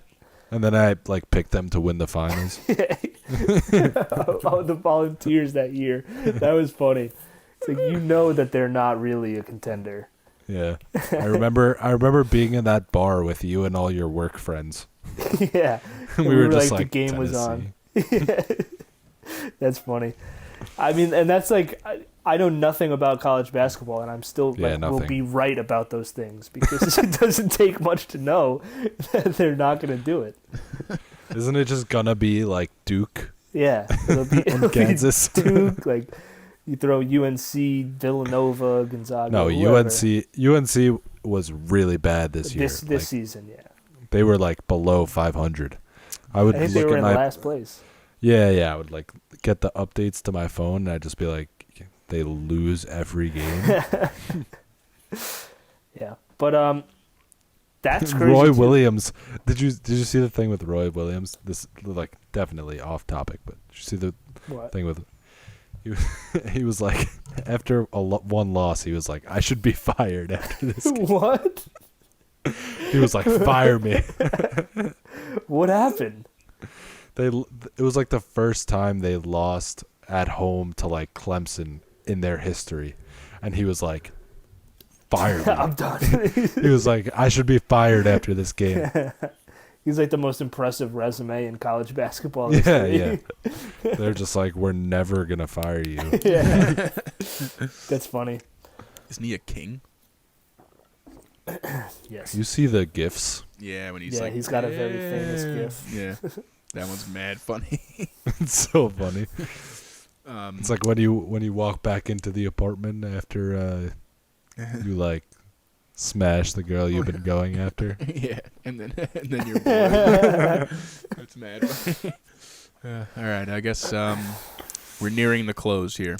And then I like picked them to win the finals. Oh, the Volunteers that year. That was funny. It's like you know that they're not really a contender. Yeah. I remember being in that bar with you and all your work friends. Yeah. We were just like like the game was on. Tennessee. That's funny. I mean, and that's like I know nothing about college basketball, and I'm still Yeah, will nothing. be right about those things because it doesn't take much to know that they're not going to do it. Isn't it just gonna be like Duke Yeah, it'll and be Kansas? Duke, like you throw UNC, Villanova, Gonzaga. No, whoever. UNC was really bad this year. This Like, season, yeah. they were like below 500. I would I think they look were at in my last place. I would like get the updates to my phone and I'd just be like, they lose every game. Yeah, but that's crazy. Roy too. Williams. Did you see the thing with Roy Williams? This like definitely off topic, but did you see the What? thing with he was like after one loss, he was like, I should be fired after this game. What? He was like, fire me. What happened? It was like the first time they lost at home to like Clemson in their history, and he was like, fire me. I'm done. He was like, I should be fired after this game. He's like the most impressive resume in college basketball. Yeah, history. yeah. They're just like, we're never gonna fire you. Yeah. That's funny. Isn't he a king? Yes. You see the gifs? Yeah, when he's Yeah, like, he's got a very famous "Yeah." gif. Yeah, that one's mad funny. It's so funny. Um, It's like when you walk back into the apartment after you like smash the girl you've been going after. yeah, and then you're bored. That's mad funny. All right, I guess we're nearing the close here.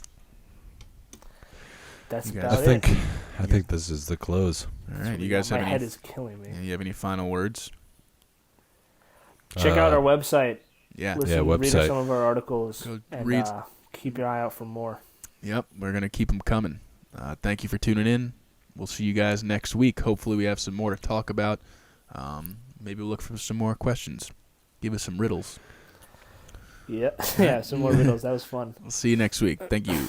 That's You guys- about I think it. I think this is the close. All right, you guys My have head any? is killing me. Yeah, you have any final words? Check out our website. Yeah. Listen, read website. some of our articles, Go and read- keep your eye out for more. Yep, we're gonna keep them coming. Thank you for tuning in. We'll see you guys next week. Hopefully, we have some more to talk about. Maybe we'll look for some more questions. Give us some riddles. Yeah, yeah, some more riddles. That was fun. We'll see you next week. Thank you.